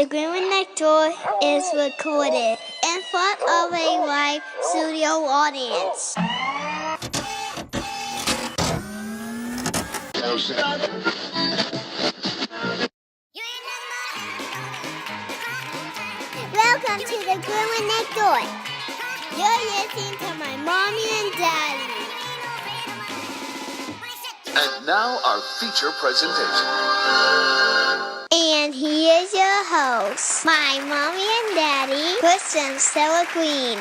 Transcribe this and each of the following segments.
The Groomer Next Door is recorded in front of a live studio audience. Welcome to the Groomer Next Door. You're listening to my mommy and daddy. And now our feature presentation. And he is your host, my mommy and daddy, Chris and Stella Green.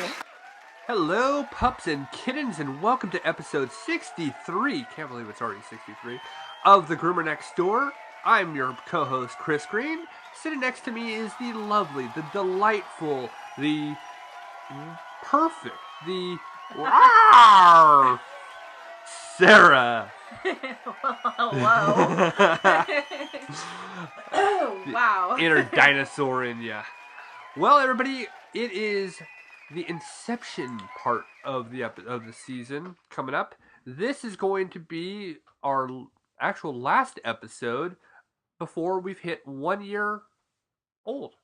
Hello, pups and kittens, and welcome to episode 63, can't believe it's already 63, of The Groomer Next Door. I'm your co-host, Chris Green. Sitting next to me is the lovely, the delightful, the perfect, the Sarah. Hello. Oh, wow. Inner dinosaur in ya. Well, everybody, it is the Inception part of the season coming up. This is going to be our actual last episode before we've hit 1 year old.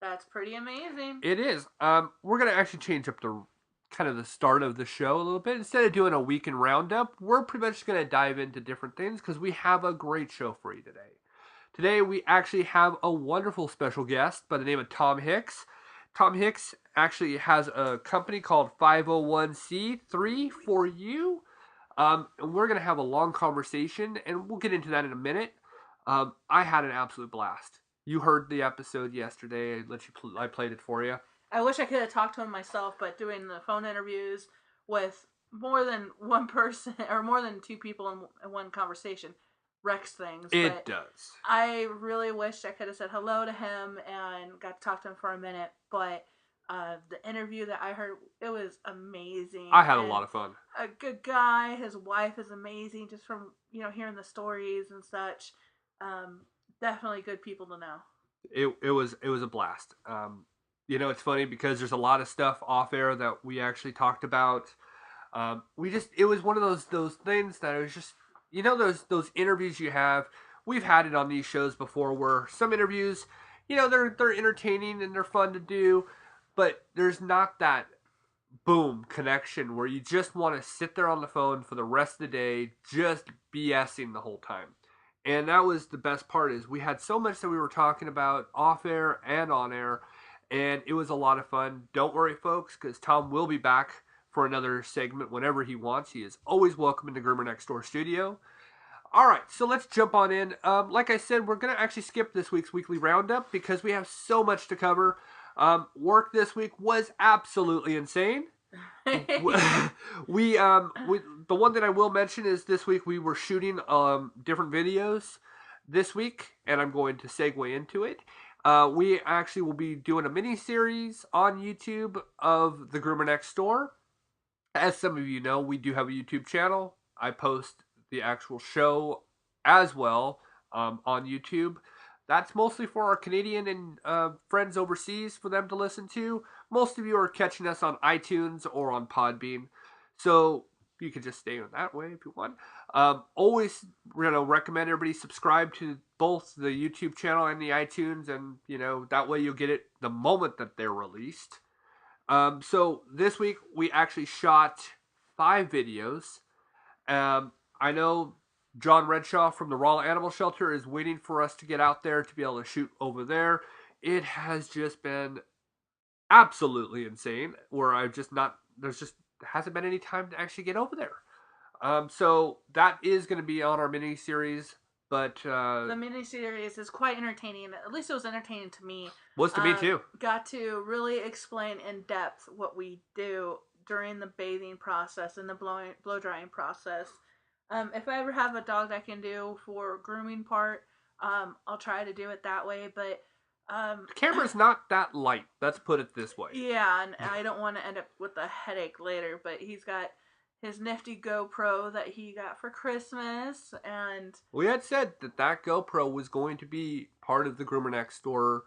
That's pretty amazing. It is. We're gonna actually change up the kind of the start of the show a little bit. Instead of doing a weekend roundup, we're pretty much gonna dive into different things because we have a great show for you today. Today we actually have a wonderful special guest by the name of Tom Hicks. Tom Hicks actually has a company called 501c3 for you. And we're going to have a long conversation, and we'll get into that in a minute. I had an absolute blast. You heard the episode yesterday. I played it for you. I wish I could have talked to him myself, but doing the phone interviews with more than one person or more than two people in one conversation wrecks things. It does. I really wished I could have said hello to him and got to talk to him for a minute, but the interview that I heard, it was amazing. I had a lot of fun. A good guy. His wife is amazing, just from hearing the stories and such. Definitely good people to know. It was a blast. It's funny because there's a lot of stuff off air that we actually talked about. It was one of those things that it was just, those interviews you have. We've had it on these shows before where some interviews, they're entertaining and they're fun to do, but there's not that boom connection where you just want to sit there on the phone for the rest of the day just BSing the whole time. And that was the best part, is we had so much that we were talking about off air and on air, and it was a lot of fun. Don't worry, folks, because Tom will be back for another segment whenever he wants. He is always welcome in the Groomer Next Door studio. All right, so let's jump on in. Like I said, we're going to actually skip this week's weekly roundup because we have so much to cover. Work this week was absolutely insane. The one that I will mention is this week we were shooting different videos this week, and I'm going to segue into it. We actually will be doing a mini-series on YouTube of The Groomer Next Door. As some of you know, we do have a YouTube channel. I post the actual show as well on YouTube. That's mostly for our Canadian and friends overseas for them to listen to. Most of you are catching us on iTunes or on Podbean, so you can just stay on that way if you want. Always, recommend everybody subscribe to both the YouTube channel and the iTunes, and that way you'll get it the moment that they're released. So this week we actually shot 5 videos. I know John Redshaw from the Raw Animal Shelter is waiting for us to get out there to be able to shoot over there. It has just been absolutely insane, where hasn't been any time to actually get over there. So that is going to be on our mini-series, but the mini-series is quite entertaining. At least it was entertaining to me. Was to me too. Got to really explain in depth what we do during the bathing process and the blow drying process. If I ever have a dog that I can do for grooming part, I'll try to do it that way, but the camera's not that light. Let's put it this way. Yeah, and I don't want to end up with a headache later, but he's got his nifty GoPro that he got for Christmas, and we had said that GoPro was going to be part of the Groomer Next Door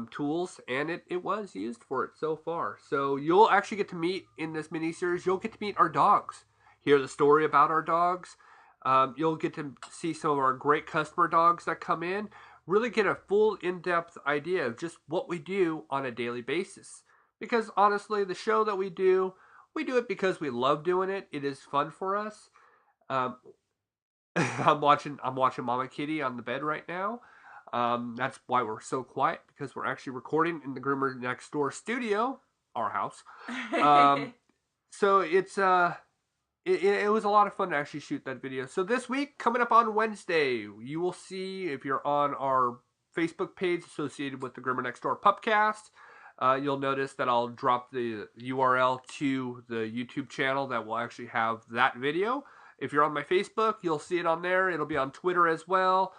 tools, and it was used for it so far. So you'll actually get to meet, in this mini-series, you'll get to meet our dogs, hear the story about our dogs. You'll get to see some of our great customer dogs that come in. really get a full in-depth idea of just what we do on a daily basis. Because honestly, the show that we do it because we love doing it. It is fun for us. Um, I'm watching Mama Kitty on the bed right now. That's why we're so quiet, because we're actually recording in the Groomer Next Door studio, our house. So it was a lot of fun to actually shoot that video. So this week, coming up on Wednesday, you will see, if you're on our Facebook page associated with the Groomer Next Door Pupcast, you'll notice that I'll drop the URL to the YouTube channel that will actually have that video. If you're on my Facebook, you'll see it on there. It'll be on Twitter as well.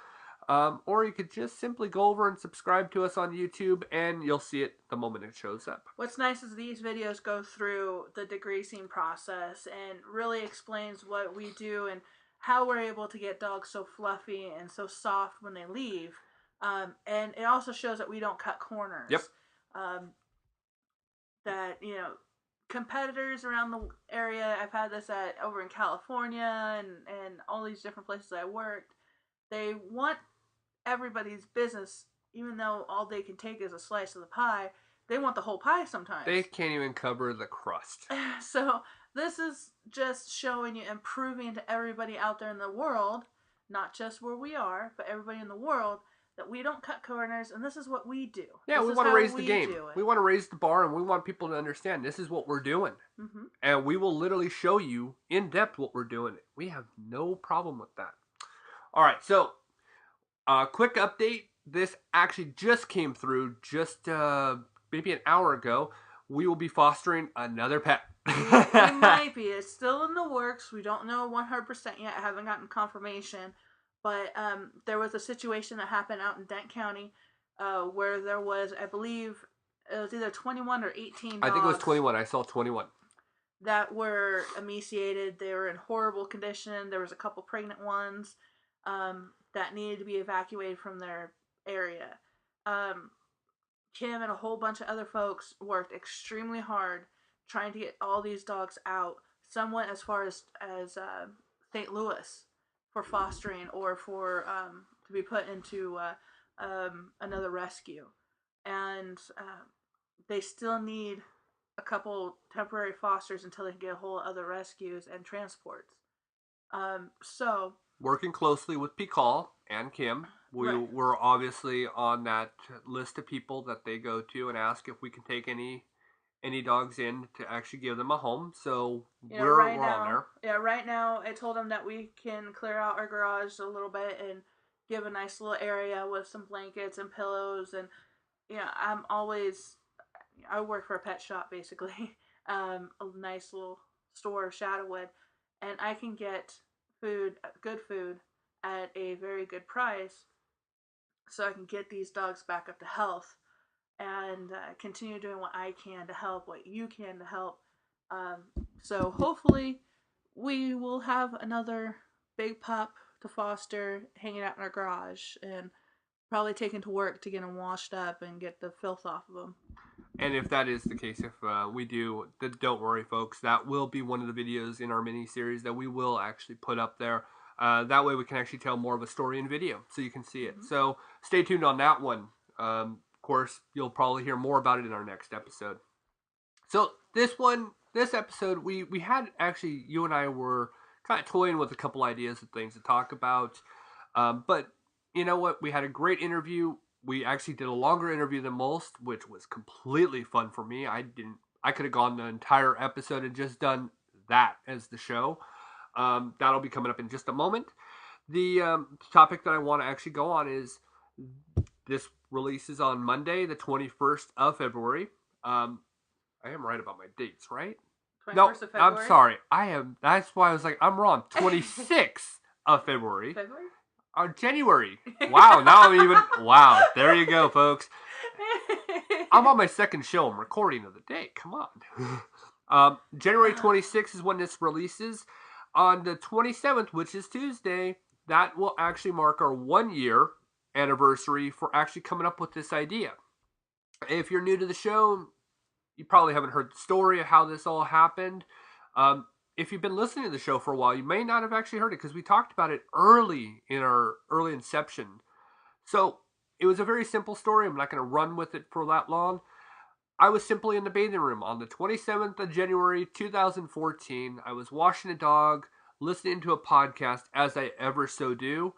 Or you could just simply go over and subscribe to us on YouTube, and you'll see it the moment it shows up. What's nice is these videos go through the degreasing process and really explains what we do and how we're able to get dogs so fluffy and so soft when they leave. And it also shows that we don't cut corners. Yep. That, competitors around the area, I've had this over in California and all these different places I worked, they want everybody's business, even though all they can take is a slice of the pie. They want the whole pie sometimes. They can't even cover the crust. So this is just showing you and proving to everybody out there in the world, not just where we are, but everybody in the world, that we don't cut corners, and this is what we do. Yeah, we want to raise the game. We want to raise the bar, and we want people to understand this is what we're doing. Mm-hmm. And we will literally show you in depth what we're doing. We have no problem with that. All right, so quick update. This actually just came through just maybe an hour ago. We will be fostering another pet. We might be. It's still in the works. We don't know 100% yet. I haven't gotten confirmation. But there was a situation that happened out in Dent County where there was, I believe, it was either 21 or 18 dogs. I think it was 21. I saw 21. That were emaciated. They were in horrible condition. There was a couple pregnant ones that needed to be evacuated from their area. Kim and a whole bunch of other folks worked extremely hard trying to get all these dogs out. Some went as far as St. Louis for fostering or for to be put into another rescue. And they still need a couple temporary fosters until they can get a whole other rescues and transports. So working closely with Pikal and Kim, we're obviously on that list of people that they go to and ask if we can take any dogs in to actually give them a home. So we're on there. Yeah, right now I told them that we can clear out our garage a little bit and give a nice little area with some blankets and pillows. And I work for a pet shop basically, a nice little store, Shadowwood, and I can get good food at a very good price, so I can get these dogs back up to health and continue doing what I can to help, what you can to help. So hopefully we will have another big pup to foster hanging out in our garage and probably taken to work to get them washed up and get the filth off of them. And if that is the case, if we do, don't worry, folks. That will be one of the videos in our mini-series that we will actually put up there. That way we can actually tell more of a story in video, so you can see it. Mm-hmm. So stay tuned on that one. Of course, you'll probably hear more about it in our next episode. So this episode, we had actually, you and I were kind of toying with a couple ideas of things to talk about. But you know what? We had a great interview. We actually did a longer interview than most, which was completely fun for me. I could have gone the entire episode and just done that as the show. That'll be coming up in just a moment. The topic that I want to actually go on is this releases on Monday, the 21st of February. I am right about my dates, right? 21st No, of February? I'm sorry. That's why I was like, I'm wrong. 26th of February. February? January. Wow, wow, there you go, folks. I'm on my second show. I'm recording of the day. Come on. January 26th is when this releases. On the 27th, which is Tuesday, that will actually mark our 1-year anniversary for actually coming up with this idea. If you're new to the show, you probably haven't heard the story of how this all happened. If you've been listening to the show for a while, you may not have actually heard it because we talked about it early in our early inception. So it was a very simple story. I'm not going to run with it for that long. I was simply in the bathing room on the 27th of January 2014. I was washing a dog, listening to a podcast as I ever so do.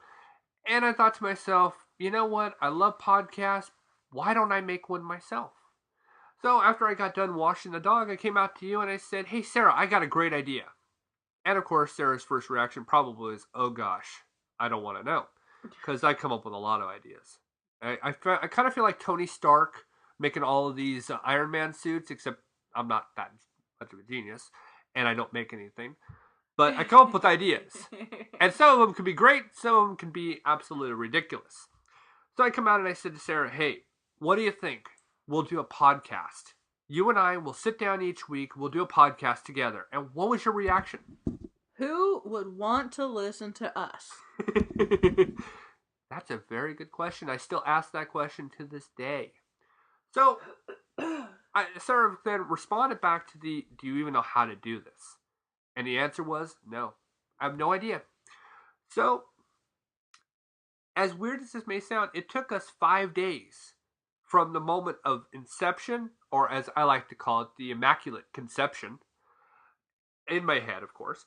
And I thought to myself, you know what? I love podcasts. Why don't I make one myself? So after I got done washing the dog, I came out to you and I said, hey, Sarah, I got a great idea. And of course, Sarah's first reaction probably is, oh gosh, I don't want to know. Because I come up with a lot of ideas. I kind of feel like Tony Stark making all of these Iron Man suits, except I'm not that much of a genius, and I don't make anything. But I come up with ideas. And some of them can be great, some of them can be absolutely ridiculous. So I come out and I said to Sarah, hey, what do you think? We'll do a podcast. You and I will sit down each week, we'll do a podcast together. And what was your reaction? Who would want to listen to us? That's a very good question. I still ask that question to this day. So, Sarah then responded back to do you even know how to do this? And the answer was, no, I have no idea. So, as weird as this may sound, it took us 5 days from the moment of inception, or as I like to call it, the Immaculate Conception, in my head, of course.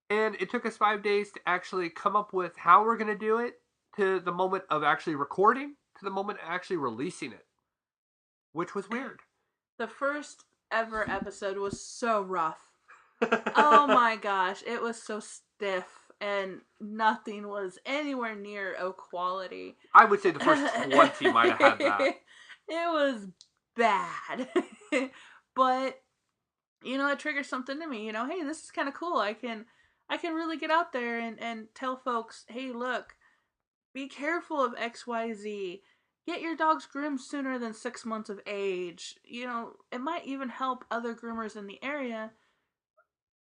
And it took us 5 days to actually come up with how we're going to do it, to the moment of actually recording, to the moment of actually releasing it. Which was weird. The first ever episode was so rough. Oh my gosh, it was so stiff and nothing was anywhere near quality. I would say the first 20 might have had that. It was bad. But, it triggers something to me. Hey, this is kind of cool. I can really get out there and tell folks, hey, look, be careful of XYZ. Get your dogs groomed sooner than 6 months of age. It might even help other groomers in the area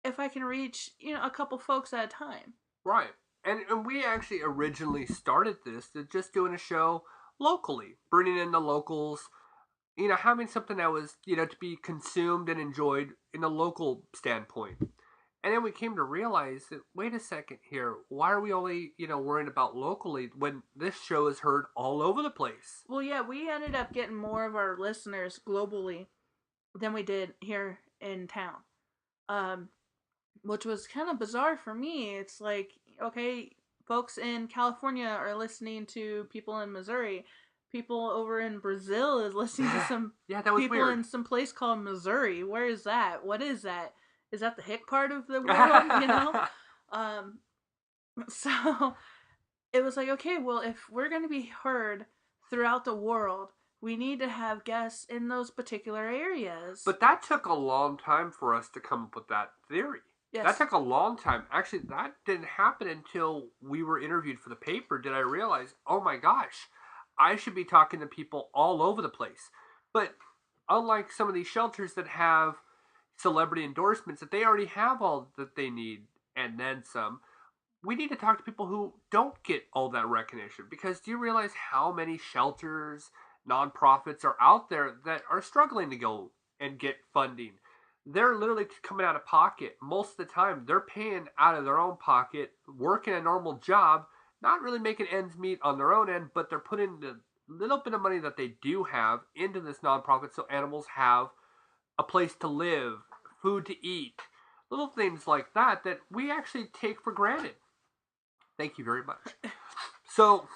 if I can reach, a couple folks at a time. Right. And we actually originally started this to just doing a show locally, bringing in the locals, having something that was, to be consumed and enjoyed in a local standpoint. And then we came to realize that, wait a second here, why are we only, worrying about locally when this show is heard all over the place? Well, yeah, we ended up getting more of our listeners globally than we did here in town, which was kind of bizarre for me. It's like, okay, folks in California are listening to people in Missouri. People over in Brazil is listening to some that was people weird. In some place called Missouri. Where is that? What is that? Is that the hick part of the world, So it was like, okay, well, if we're going to be heard throughout the world, we need to have guests in those particular areas. But that took a long time for us to come up with that theory. Yes. That took a long time. Actually, that didn't happen until we were interviewed for the paper. Did I realize, oh my gosh, I should be talking to people all over the place. But unlike some of these shelters that have celebrity endorsements, that they already have all that they need and then some, we need to talk to people who don't get all that recognition. Because do you realize how many shelters, nonprofits are out there that are struggling to go and get funding? They're literally coming out of pocket. Most of the time, they're paying out of their own pocket, working a normal job, not really making ends meet on their own end, but they're putting the little bit of money that they do have into this nonprofit so animals have a place to live, food to eat, little things like that that we actually take for granted. Thank you very much. So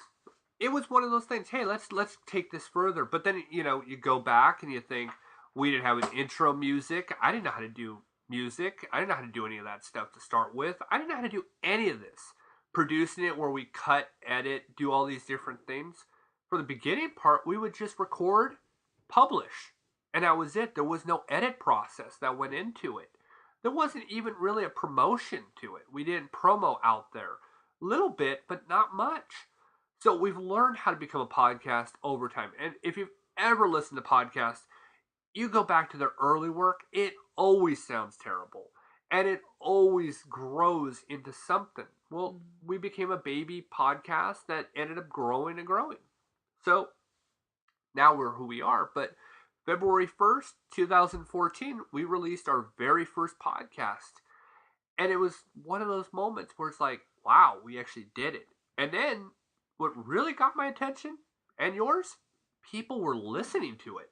it was one of those things. Hey, let's take this further. But then you go back and you think, we didn't have an intro music. I didn't know how to do music. I didn't know how to do any of that stuff to start with. I didn't know how to do any of this. Producing it where we cut, edit, do all these different things. For the beginning part, we would just record, publish. And that was it. There was no edit process that went into it. There wasn't even really a promotion to it. We didn't promo out there. A little bit, but not much. So we've learned how to become a podcast over time. And if you've ever listened to podcasts, you go back to their early work, it always sounds terrible. And it always grows into something. Well, we became a baby podcast that ended up growing and growing. So now we're who we are. But February 1st, 2014, we released our very first podcast. And it was one of those moments where it's like, wow, we actually did it. And then what really got my attention and yours, people were listening to it.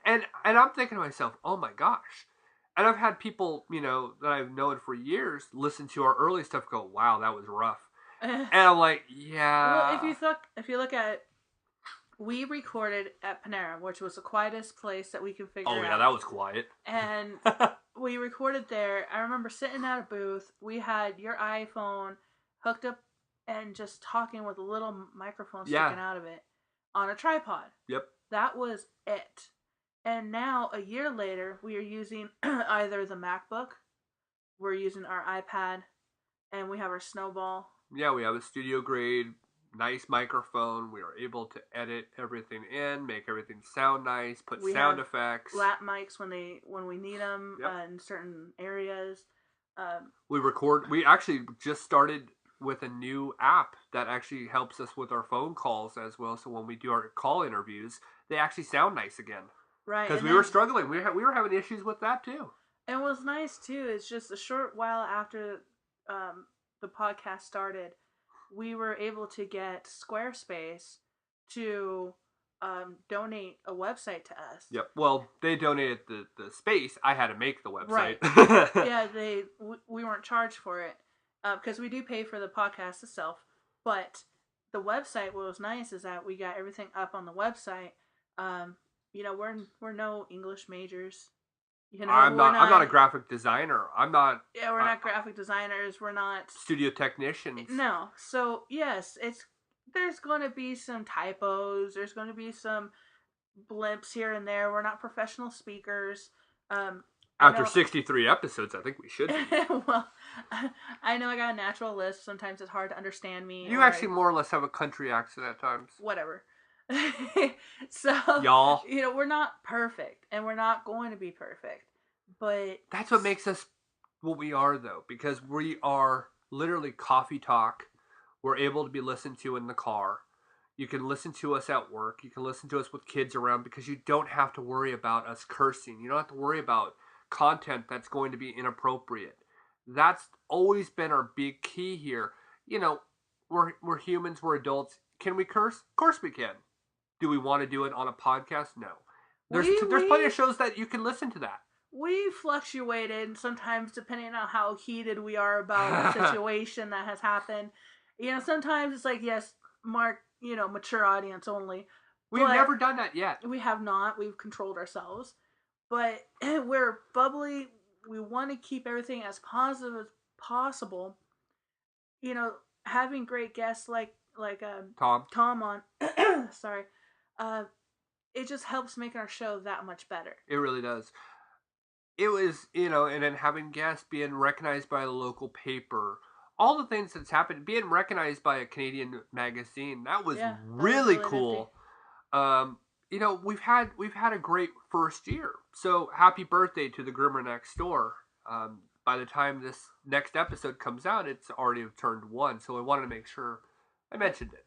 And I'm thinking to myself, oh my gosh. And I've had people, that I've known for years listen to our early stuff go, wow, that was rough. And I'm like, yeah. Well, if you look at, we recorded at Panera, which was the quietest place that we could figure out. Oh yeah, that was quiet. And we recorded there. I remember sitting at a booth. We had your iPhone hooked up and just talking with a little microphone sticking out of it on a tripod. Yep. That was it. And now, a year later, we are using either the MacBook, we're using our iPad, and we have our Snowball. Yeah, we have a studio grade, nice microphone. We are able to edit everything in, make everything sound nice, put sound effects. Lap mics when we need them in certain areas. We actually just started with a new app that actually helps us with our phone calls as well. So when we do our call interviews, they actually sound nice again. Right. Because we were struggling. We were having issues with that too. And what's nice too is just a short while after the podcast started, we were able to get Squarespace to donate a website to us. Yep. Well, they donated the space. I had to make the website. Right. Yeah, we weren't charged for it because we do pay for the podcast itself. But the website, what was nice is that we got everything up on the website. We're no English majors. I'm not a graphic designer. I'm not. Yeah, we're not graphic designers. We're not studio technicians. No. So yes, there's going to be some typos. There's going to be some blimps here and there. We're not professional speakers. After 63 episodes, I think we should be. Well, I know I got a natural lisp. Sometimes it's hard to understand me. You actually more or less have a country accent at times. Whatever. So, y'all, we're not perfect, and we're not going to be perfect, but that's what makes us what we are, though, because we are literally coffee talk. We're able to be listened to in the car. You can listen to us at work. You can listen to us with kids around because you don't have to worry about us cursing. You don't have to worry about content that's going to be inappropriate. That's always been our big key here. We're humans. We're adults. Can we curse? Of course we can. Do we want to do it on a podcast? No. There's plenty of shows that you can listen to that. We fluctuated sometimes depending on how heated we are about a situation that has happened. Sometimes it's like, yes, Mark, mature audience only. We've never done that yet. We have not. We've controlled ourselves. But we're bubbly. We want to keep everything as positive as possible. Having great guests like Tom on, sorry, it just helps make our show that much better. It really does. It was, and then having guests, being recognized by the local paper, all the things that's happened, being recognized by a Canadian magazine, that was really cool. We've had a great first year. So happy birthday to the Groomer Next Door. By the time this next episode comes out, it's already turned 1. So I wanted to make sure I mentioned it.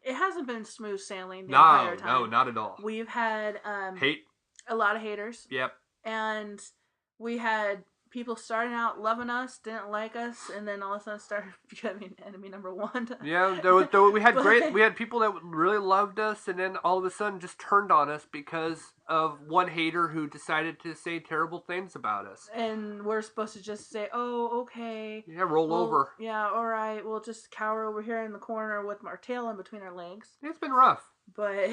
It hasn't been smooth sailing the entire time. No, not at all. We've had hate, a lot of haters. Yep. And we had people starting out loving us, didn't like us, and then all of a sudden started becoming enemy number 1. Yeah, we had people that really loved us, and then all of a sudden just turned on us because of one hater who decided to say terrible things about us. And we're supposed to just say, "Oh, okay." Yeah, roll over. Yeah, all right. We'll just cower over here in the corner with our tail in between our legs. It's been rough. But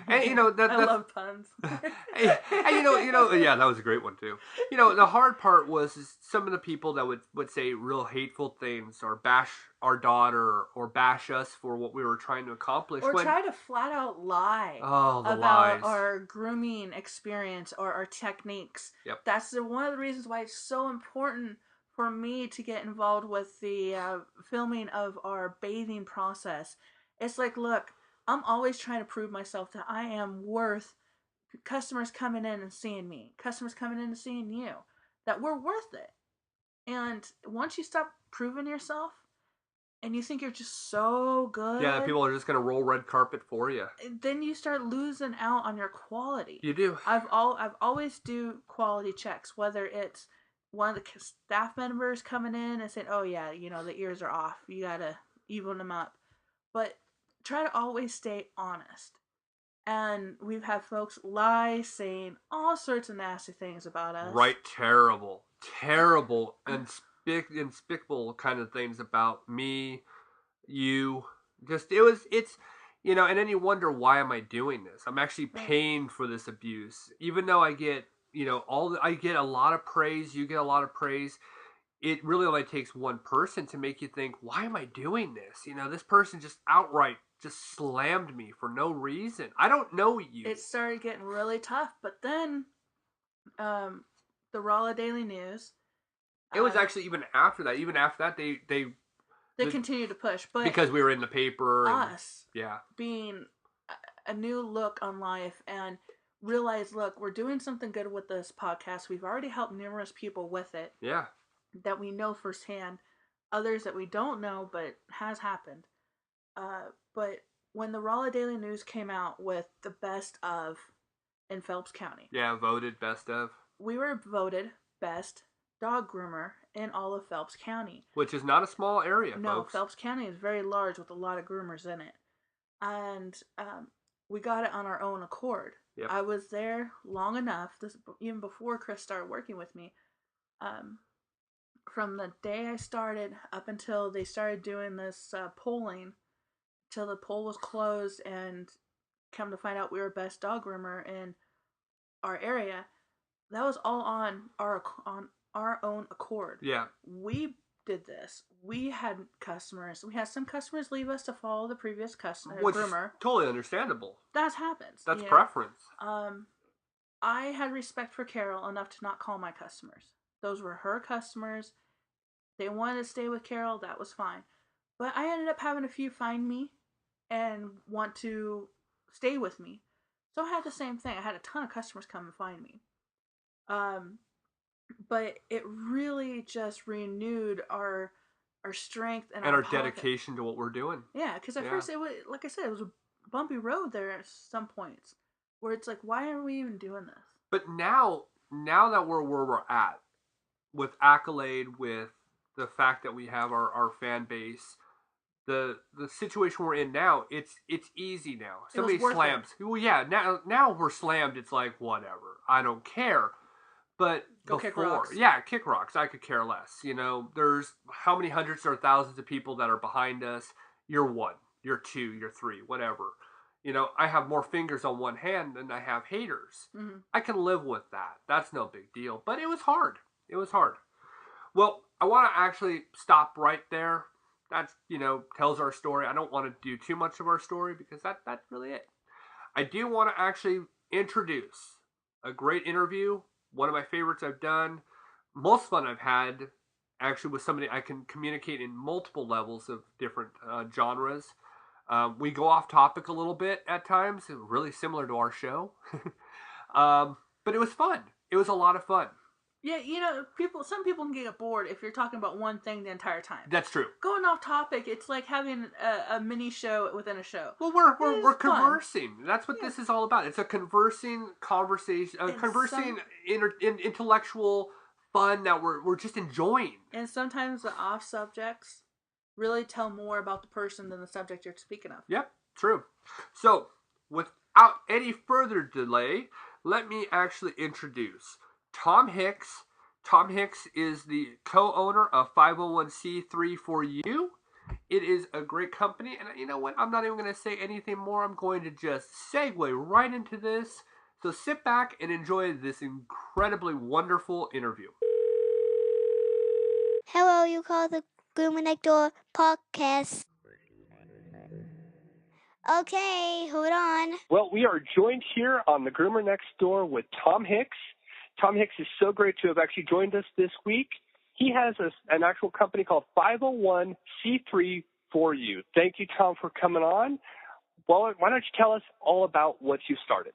and I love puns. and yeah, that was a great one too. The hard part was some of the people that would say real hateful things or bash our daughter or bash us for what we were trying to accomplish, or try to flat out lie about lies. Our grooming experience or our techniques. Yep. That's one of the reasons why it's so important for me to get involved with the filming of our bathing process. It's like, look, I'm always trying to prove myself that I am worth customers coming in and seeing me, customers coming in and seeing you, that we're worth it. And once you stop proving yourself and you think you're just so good. Yeah, people are just going to roll red carpet for you. Then you start losing out on your quality. You do. I've always do quality checks, whether it's one of the staff members coming in and saying, "Oh yeah, the ears are off. You got to even them up." But try to always stay honest. And we've had folks lie, saying all sorts of nasty things about us. Right, terrible, despicable kind of things about me, you. Just it's and then you wonder, why am I doing this? I'm actually paying for this abuse, even though I get I get a lot of praise. You get a lot of praise. It really only takes one person to make you think, why am I doing this? This person just outright just slammed me for no reason. I don't know you. It started getting really tough, but then the Raleigh Daily News. It was actually even after that. Even after that, they continued to push, but because we were in the paper. Us being a new look on life and realize, look, we're doing something good with this podcast. We've already helped numerous people with it. Yeah. That we know firsthand. Others that we don't know, but has happened. But when the Raleigh Daily News came out with the best of in Phelps County. Yeah, voted best of. We were voted best dog groomer in all of Phelps County. Which is not a small area, no, folks. Phelps County is very large with a lot of groomers in it. And we got it on our own accord. Yep. I was there long enough, even before Chris started working with me, from the day I started up until they started doing this polling, till the poll was closed and come to find out we were best dog groomer in our area. That was all on our own accord. Yeah. We did this. We had customers. We had some customers leave us to follow the previous customer groomer. Totally understandable. That happens. That's preference. I had respect for Carol enough to not call my customers. Those were her customers. They wanted to stay with Carol. That was fine. But I ended up having a few find me and want to stay with me. So I had the same thing. I had a ton of customers come and find me. But it really just renewed our strength and our dedication to what we're doing. Yeah, because at first it was, like I said, it was a bumpy road there at some points where it's like, why are we even doing this? But now that we're where we're at, with Accolade, with the fact that we have our fan base, the situation we're in now, it's easy now. Somebody slams. Well, yeah, now we're slammed. It's like, whatever. I don't care. But Go kick rocks. Yeah, kick rocks. I could care less. There's how many hundreds or thousands of people that are behind us. You're one, you're two, you're three, whatever. I have more fingers on one hand than I have haters. Mm-hmm. I can live with that. That's no big deal. But it was hard. It was hard. Well, I want to actually stop right there. That's, tells our story. I don't want to do too much of our story because that's really it. I do want to actually introduce a great interview. One of my favorites I've done. Most fun I've had actually with somebody I can communicate in multiple levels of different genres. We go off topic a little bit at times, really similar to our show. But it was fun. It was a lot of fun. Yeah, some people can get bored if you're talking about one thing the entire time. That's true. Going off topic, it's like having a mini show within a show. Well, we're conversing. That's what this is all about. It's a conversing conversation, intellectual fun that we're just enjoying. And sometimes the off subjects really tell more about the person than the subject you're speaking of. Yep, true. So, without any further delay, let me actually introduce Tom Hicks. Tom Hicks is the co-owner of 501c3 It is a great company, and you know what? I'm not even going to say anything more. I'm going to just segue right into this. So sit back and enjoy this incredibly wonderful interview. Hello, you call the Groomer Next Door podcast. Okay, hold on. Well, we are joined here on the Groomer Next Door with Tom Hicks. Tom Hicks is so great to have actually joined us this week. He has an actual company called 501c3 Thank you, Tom, for coming on. Well, why don't you tell us all about what you started?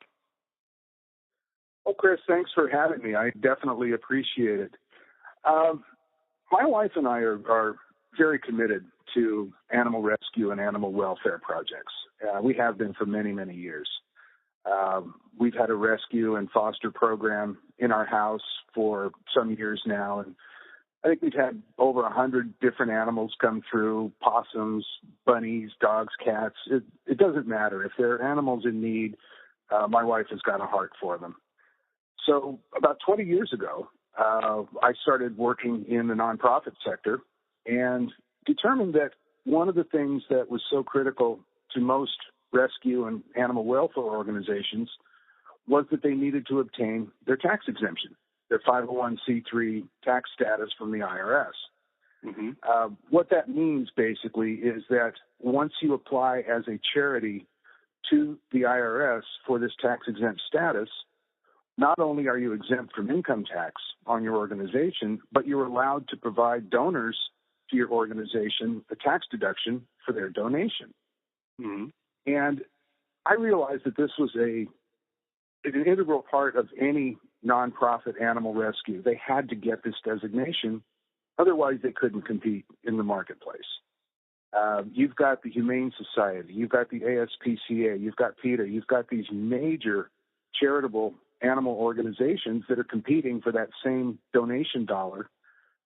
Oh, Chris, thanks for having me. I definitely appreciate it. My wife and I are very committed to animal rescue and animal welfare projects. We have been for many, many years. We've had a rescue and foster program in our house for some years now, and I think we've had over 100 different animals come through, possums, bunnies, dogs, cats. It doesn't matter. If they're animals in need, my wife has got a heart for them. So about 20 years ago, I started working in the nonprofit sector and determined that one of the things that was so critical to most rescue and animal welfare organizations was that they needed to obtain their tax exemption, their 501c3 tax status from the IRS. Mm-hmm. What that means basically is that once you apply as a charity to the IRS for this tax-exempt status, not only are you exempt from income tax on your organization, but you're allowed to provide donors to your organization a tax deduction for their donation. Mm-hmm. And I realized that this was an integral part of any nonprofit animal rescue. They had to get this designation, otherwise they couldn't compete in the marketplace. You've got the Humane Society, you've got the ASPCA, you've got PETA, you've got these major charitable animal organizations that are competing for that same donation dollar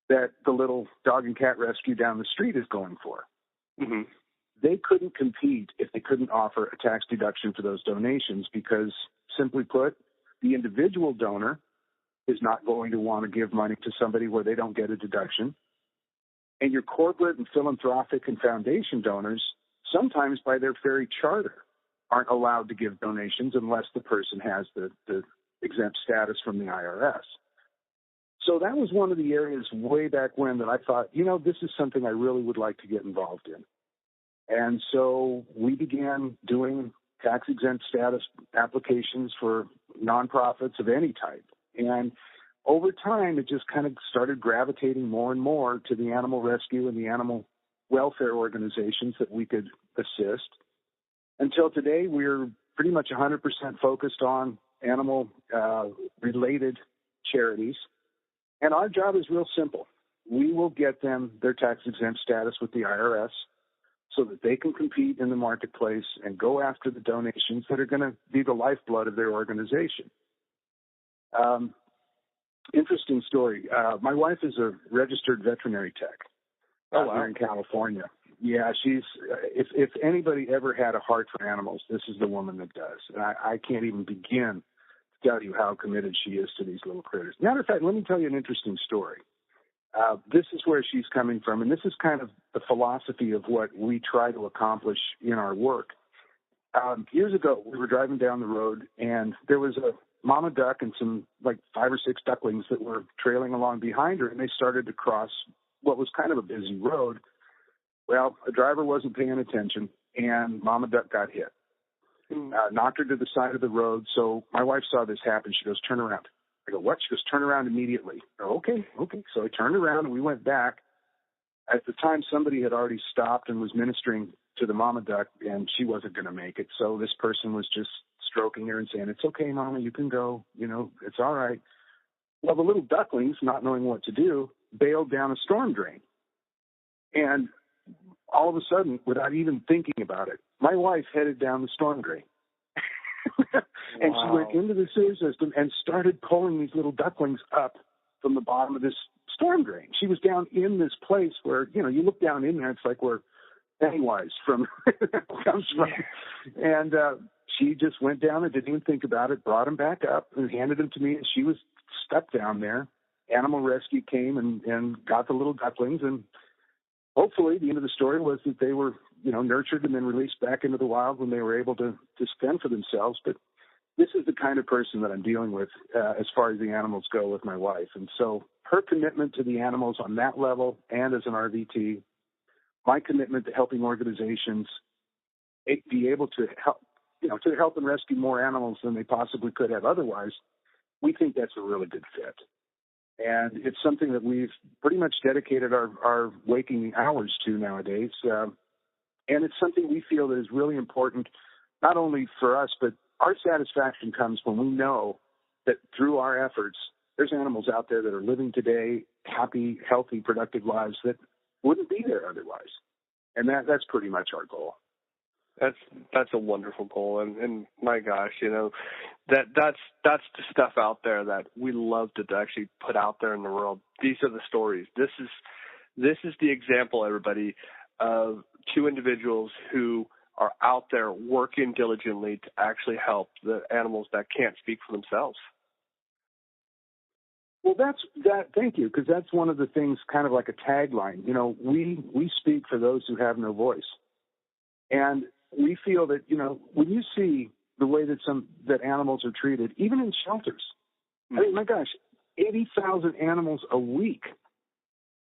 that the little dog and cat rescue down the street is going for. Mm-hmm. They couldn't compete if they couldn't offer a tax deduction for those donations because, simply put, the individual donor is not going to want to give money to somebody where they don't get a deduction. And your corporate and philanthropic and foundation donors, sometimes by their very charter, aren't allowed to give donations unless the person has the exempt status from the IRS. So that was one of the areas way back when that I thought, this is something I really would like to get involved in. And so we began doing tax-exempt status applications for nonprofits of any type. And over time, it just kind of started gravitating more and more to the animal rescue and the animal welfare organizations that we could assist. Until today, we're pretty much 100% focused on animal-related charities. And our job is real simple. We will get them their tax-exempt status with the IRS so that they can compete in the marketplace and go after the donations that are going to be the lifeblood of their organization. Interesting story. My wife is a registered veterinary tech here in California. Yeah, she's. If anybody ever had a heart for animals, this is the woman that does. And I can't even begin to tell you how committed she is to these little critters. Matter of fact, let me tell you an interesting story. This is where she's coming from, and this is kind of the philosophy of what we try to accomplish in our work. Years ago, we were driving down the road, and there was a mama duck and some 5 or 6 ducklings that were trailing along behind her, and they started to cross what was kind of a busy road. Well, a driver wasn't paying attention, and mama duck got hit. Knocked her to the side of the road, so my wife saw this happen. She goes, "Turn around." I go, "What?" She goes, "Turn around immediately." Oh, okay. So I turned around, and we went back. At the time, somebody had already stopped and was ministering to the mama duck, and she wasn't going to make it. So this person was just stroking her and saying, "It's okay, Mama, you can go. It's all right." Well, the little ducklings, not knowing what to do, bailed down a storm drain. And all of a sudden, without even thinking about it, my wife headed down the storm drain. And she went into the sewer system and started pulling these little ducklings up from the bottom of this storm drain. She was down in this place where, you look down in there, it's like where Pennywise comes from. And she just went down and didn't even think about it, brought him back up and handed him to me. And she was stuck down there. Animal rescue came and got the little ducklings. And hopefully the end of the story was that they were, nurtured and then released back into the wild when they were able to fend for themselves. But this is the kind of person that I'm dealing with as far as the animals go with my wife. And so her commitment to the animals on that level and as an RVT, my commitment to helping organizations be able to help, to help and rescue more animals than they possibly could have otherwise, we think that's a really good fit. And it's something that we've pretty much dedicated our waking hours to nowadays. And it's something we feel that is really important, not only for us, but our satisfaction comes when we know that through our efforts, there's animals out there that are living today, happy, healthy, productive lives that wouldn't be there otherwise. And that's pretty much our goal. That's a wonderful goal. And my gosh, that's the stuff out there that we love to actually put out there in the world. These are the stories. This is the example, everybody, of two individuals who are out there working diligently to actually help the animals that can't speak for themselves. Well, thank you, because that's one of the things, kind of like a tagline. You know, we speak for those who have no voice. And we feel that, you know, when you see the way that animals are treated, even in shelters, I mean, my gosh, 80,000 animals a week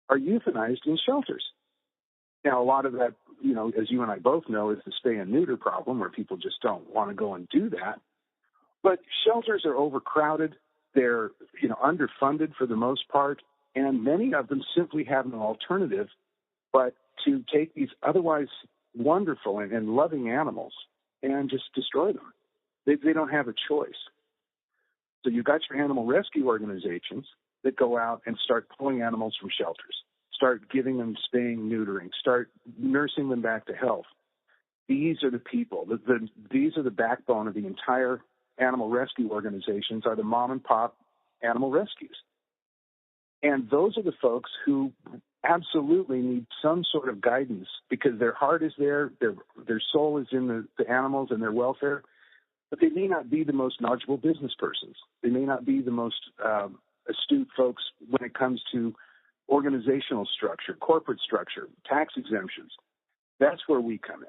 are euthanized in shelters. Now, a lot of that, you know, as you and I both know, is the spay and neuter problem, where people just don't want to go and do that. But shelters are overcrowded. They're, you know, underfunded for the most part, and many of them simply have no alternative but to take these otherwise wonderful and loving animals and just destroy them. They don't have a choice. So you've got your animal rescue organizations that go out and start pulling animals from shelters, start giving them spaying, neutering, start nursing them back to health. These are the people. These are the backbone of the entire animal rescue organizations, are the mom and pop animal rescues. And those are the folks who absolutely need some sort of guidance, because their heart is there, their soul is in the animals and their welfare, but they may not be the most knowledgeable business persons. They may not be the most astute folks when it comes to organizational structure, corporate structure, tax exemptions. That's where we come in,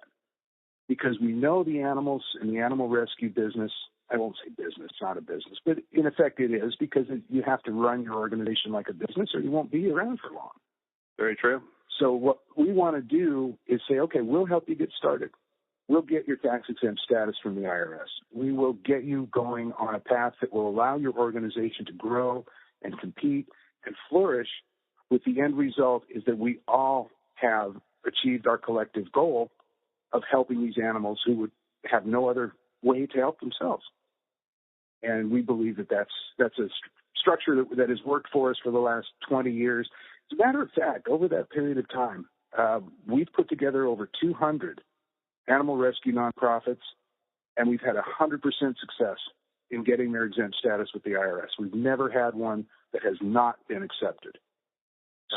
because we know the animals in the animal rescue business. I won't say business, it's not a business, but in effect it is, because you have to run your organization like a business or you won't be around for long. Very true. So what we want to do is say, okay, we'll help you get started. We'll get your tax-exempt status from the IRS. We will get you going on a path that will allow your organization to grow and compete and flourish, with the end result is that we all have achieved our collective goal of helping these animals who would have no other way to help themselves. And we believe that that's a structure that has worked for us for the last 20 years. As a matter of fact, over that period of time, we've put together over 200 animal rescue nonprofits, and we've had 100% success in getting their exempt status with the IRS. We've never had one that has not been accepted.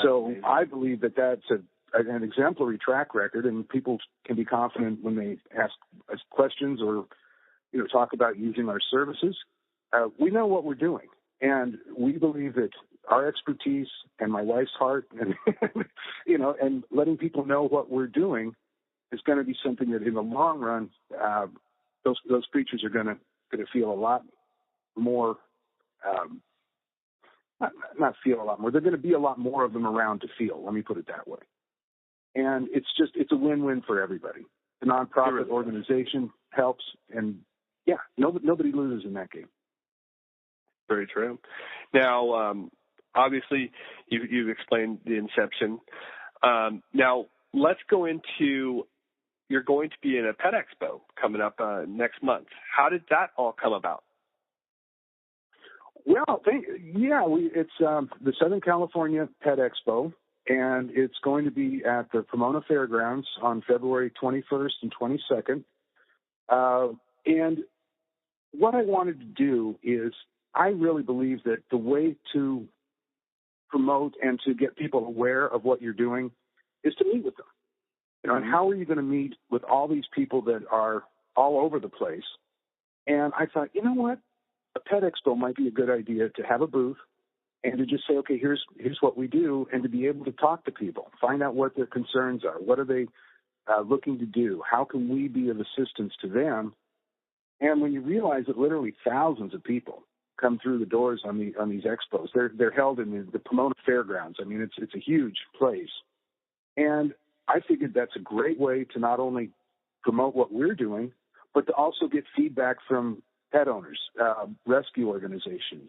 So amazing. I believe that that's an exemplary track record, and people can be confident when they ask us questions or, you know, talk about using our services. We know what we're doing, and we believe that our expertise and my wife's heart, and you know, and letting people know what we're doing is going to be something that, in the long run, those creatures are going to feel a lot more. Not feel a lot more. They're going to be a lot more of them around to feel. Let me put it that way. And it's a win-win for everybody. The nonprofit organization helps, and yeah, nobody loses in that game. Very true. Now, obviously, you've explained the inception. Now, let's go into, you're going to be in a pet expo coming up next month. How did that all come about? Well, it's the Southern California Pet Expo, and it's going to be at the Pomona Fairgrounds on February 21st and 22nd. And what I wanted to do is, I really believe that the way to promote and to get people aware of what you're doing is to meet with them. You know, and how are you going to meet with all these people that are all over the place? And I thought, you know what? A pet expo might be a good idea, to have a booth and to just say, okay, here's what we do, and to be able to talk to people, find out what their concerns are, what are they looking to do, how can we be of assistance to them. And when you realize that literally thousands of people come through the doors on these expos, they're held in the Pomona Fairgrounds. I mean, it's a huge place, and I figured that's a great way to not only promote what we're doing, but to also get feedback from pet owners, rescue organizations,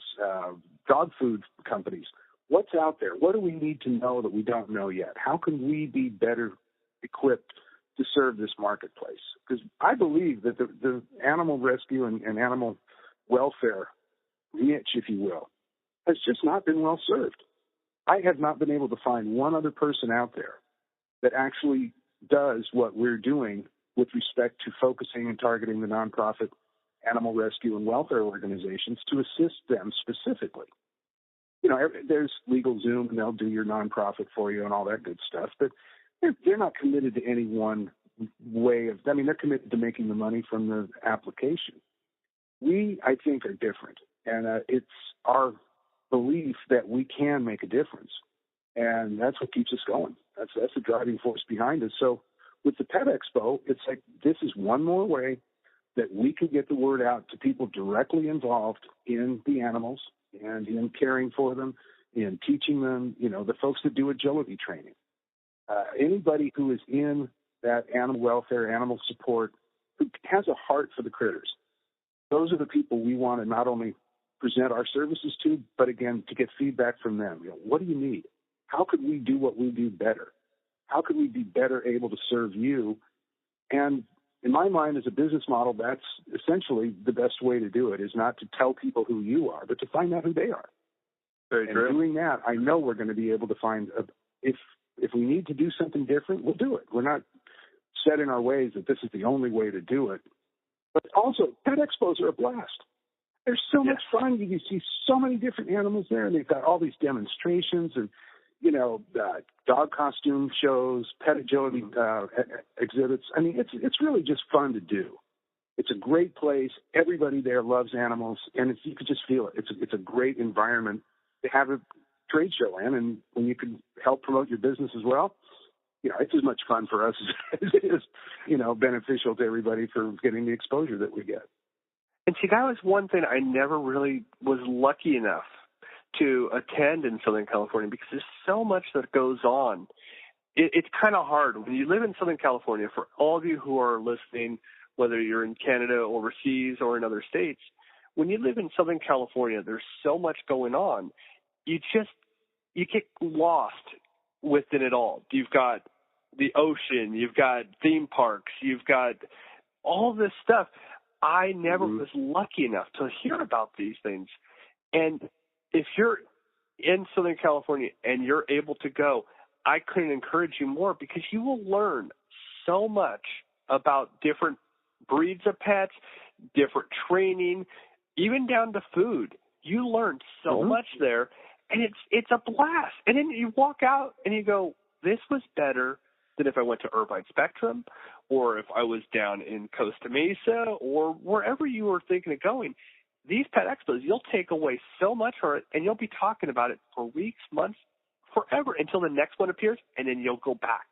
dog food companies. What's out there? What do we need to know that we don't know yet? How can we be better equipped to serve this marketplace? Because I believe that the animal rescue and animal welfare niche, if you will, has just not been well served. I have not been able to find one other person out there that actually does what we're doing with respect to focusing and targeting the nonprofit animal rescue and welfare organizations to assist them specifically. There's LegalZoom, and they'll do your nonprofit for you and all that good stuff, but they're not committed to any one way of, they're committed to making the money from the application. We, I think, are different, and it's our belief that we can make a difference, and that's what keeps us going. That's the driving force behind us. So with the Pet Expo, it's like this is one more way that we can get the word out to people directly involved in the animals and in caring for them, in teaching them, the folks that do agility training. Anybody who is in that animal welfare, animal support, who has a heart for the critters, those are the people we want to not only present our services to, but again, to get feedback from them. What do you need? How could we do what we do better? How could we be better able to serve you? And in my mind, as a business model, that's essentially the best way to do it, is not to tell people who you are, but to find out who they are. Very true. And doing that, I know we're going to be able to find, if we need to do something different, we'll do it. We're not set in our ways that this is the only way to do it. But also, pet expos are a blast. They're so much fun. You can see so many different animals there, and they've got all these demonstrations and, dog costume shows, pet agility exhibits. It's really just fun to do. It's a great place. Everybody there loves animals, and you can just feel it. It's a great environment to have a trade show in, and when you can help promote your business as well, it's as much fun for us as it is, beneficial to everybody for getting the exposure that we get. And see, that was one thing I never really was lucky enough to attend in Southern California, because there's so much that goes on. It's kind of hard when you live in Southern California. For all of you who are listening, whether you're in Canada, overseas, or in other states, when you live in Southern California, there's so much going on. You get lost within it all. You've got the ocean, you've got theme parks, you've got all this stuff. I never was lucky enough to hear about these things. And if you're in Southern California and you're able to go, I couldn't encourage you more, because you will learn so much about different breeds of pets, different training, even down to food. You learn so much there, and it's a blast. And then you walk out and you go, this was better than if I went to Irvine Spectrum, or if I was down in Costa Mesa, or wherever you were thinking of going. These pet expos, you'll take away so much from it, and you'll be talking about it for weeks, months, forever, until the next one appears, and then you'll go back.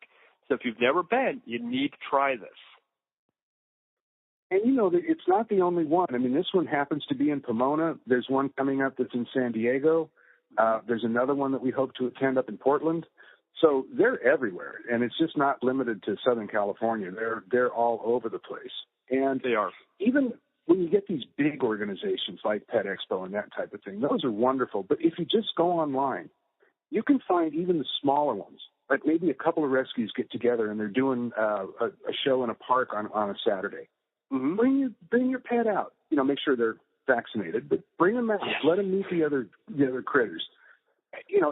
So if you've never been, you need to try this. And it's not the only one. This one happens to be in Pomona. There's one coming up that's in San Diego. There's another one that we hope to attend up in Portland. So they're everywhere, and it's just not limited to Southern California. They're all over the place. And they are. Even when you get these big organizations like Pet Expo and that type of thing, those are wonderful. But if you just go online, you can find even the smaller ones. Like maybe a couple of rescues get together and they're doing a show in a park on a Saturday. Bring your pet out. Make sure they're vaccinated, but bring them out. Yes. Let them meet the other critters.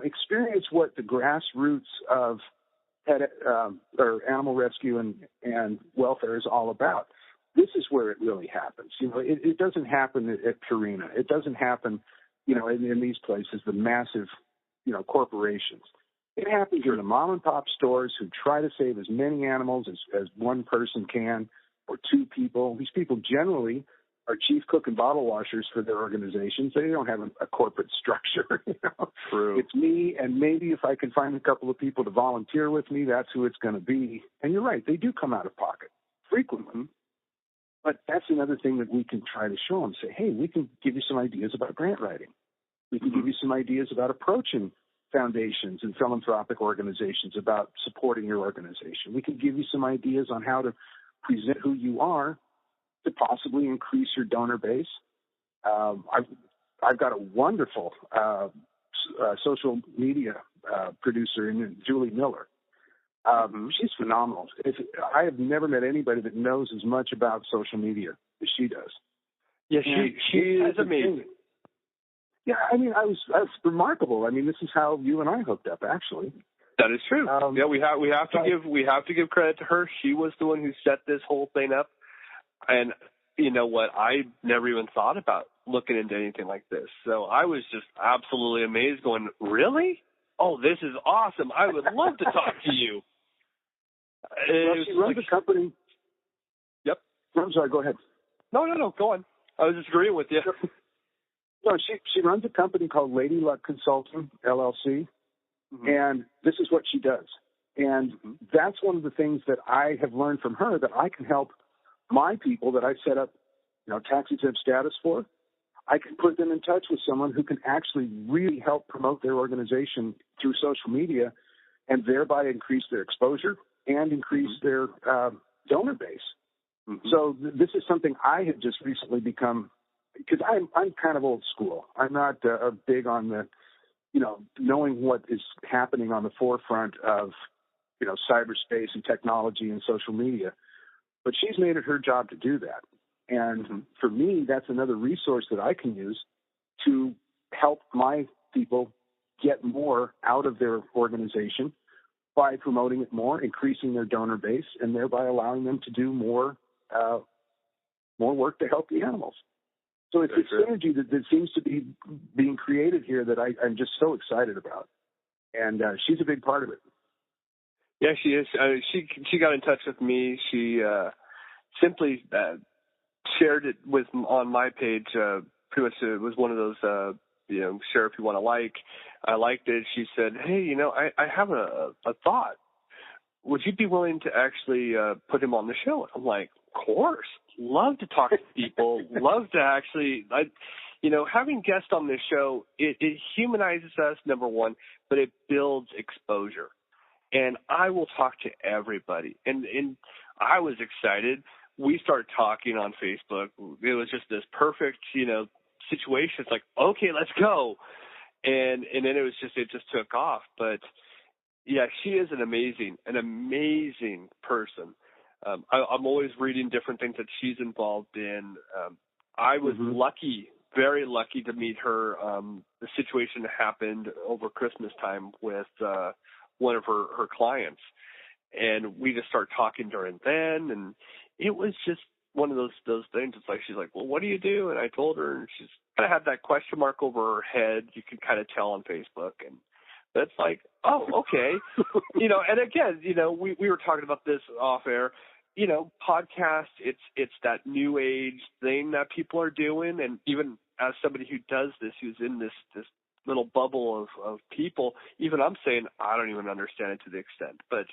Experience what the grassroots of pet or animal rescue and welfare is all about. This is where it really happens. It doesn't happen at Purina. It doesn't happen, in these places, the massive, corporations. It happens in the mom and pop stores who try to save as many animals as one person can, or two people. These people generally are chief cook and bottle washers for their organizations. They don't have a corporate structure. True. It's me, and maybe if I can find a couple of people to volunteer with me, that's who it's going to be. And you're right, they do come out of pocket frequently. But that's another thing that we can try to show them. Say, hey, we can give you some ideas about grant writing. We can give you some ideas about approaching foundations and philanthropic organizations about supporting your organization. We can give you some ideas on how to present who you are to possibly increase your donor base. I've got a wonderful social media producer in Julie Miller. She's phenomenal. I have never met anybody that knows as much about social media as she does. Yeah, she is amazing. Yeah, I was remarkable. This is how you and I hooked up, actually. That is true. We have to give credit to her. She was the one who set this whole thing up. And you know what, I never even thought about looking into anything like this. So I was just absolutely amazed going, really? Oh, this is awesome. I would love to talk to you. Well, she runs a company. Yep. I'm sorry, go ahead. No, go on. I was just agreeing with you. No, she runs a company called Lady Luck Consulting, LLC, and this is what she does. And that's one of the things that I have learned from her, that I can help my people that I set up, tax-exempt status for. I can put them in touch with someone who can actually really help promote their organization through social media and thereby increase their exposure and increase their donor base. So this is something I have just recently become, because I'm kind of old school. I'm not big on the, knowing what is happening on the forefront of, cyberspace and technology and social media. But she's made it her job to do that. And for me, that's another resource that I can use to help my people get more out of their organization by promoting it more, increasing their donor base, and thereby allowing them to do more work to help the animals. So it's a synergy that seems to be being created here that I'm just so excited about. And she's a big part of it. Yeah, she is. She got in touch with me. She simply shared it on my page. Pretty much, it was one of those, share if you want to like. I liked it. She said, hey, I have a thought. Would you be willing to actually put him on the show? I'm like, of course. Love to talk to people. Love to actually, having guests on this show, it humanizes us, number one, but it builds exposure. And I will talk to everybody. And I was excited. We started talking on Facebook. It was just this perfect, situation. It's like, okay, let's go. And then it just took off. But yeah, she is an amazing person. I'm always reading different things that she's involved in. I was lucky, very lucky to meet her. The situation happened over Christmas time with one of her clients. And we just started talking during then. And it was just one of those things. It's like, she's like, well, what do you do? And I told her, and she's kind of had that question mark over her head. You can kind of tell on Facebook. And that's like, oh, okay. And again, we were talking about this off air. Podcast, it's that new age thing that people are doing. And even as somebody who does this, who's in this little bubble of people, even I'm saying I don't even understand it to the extent, but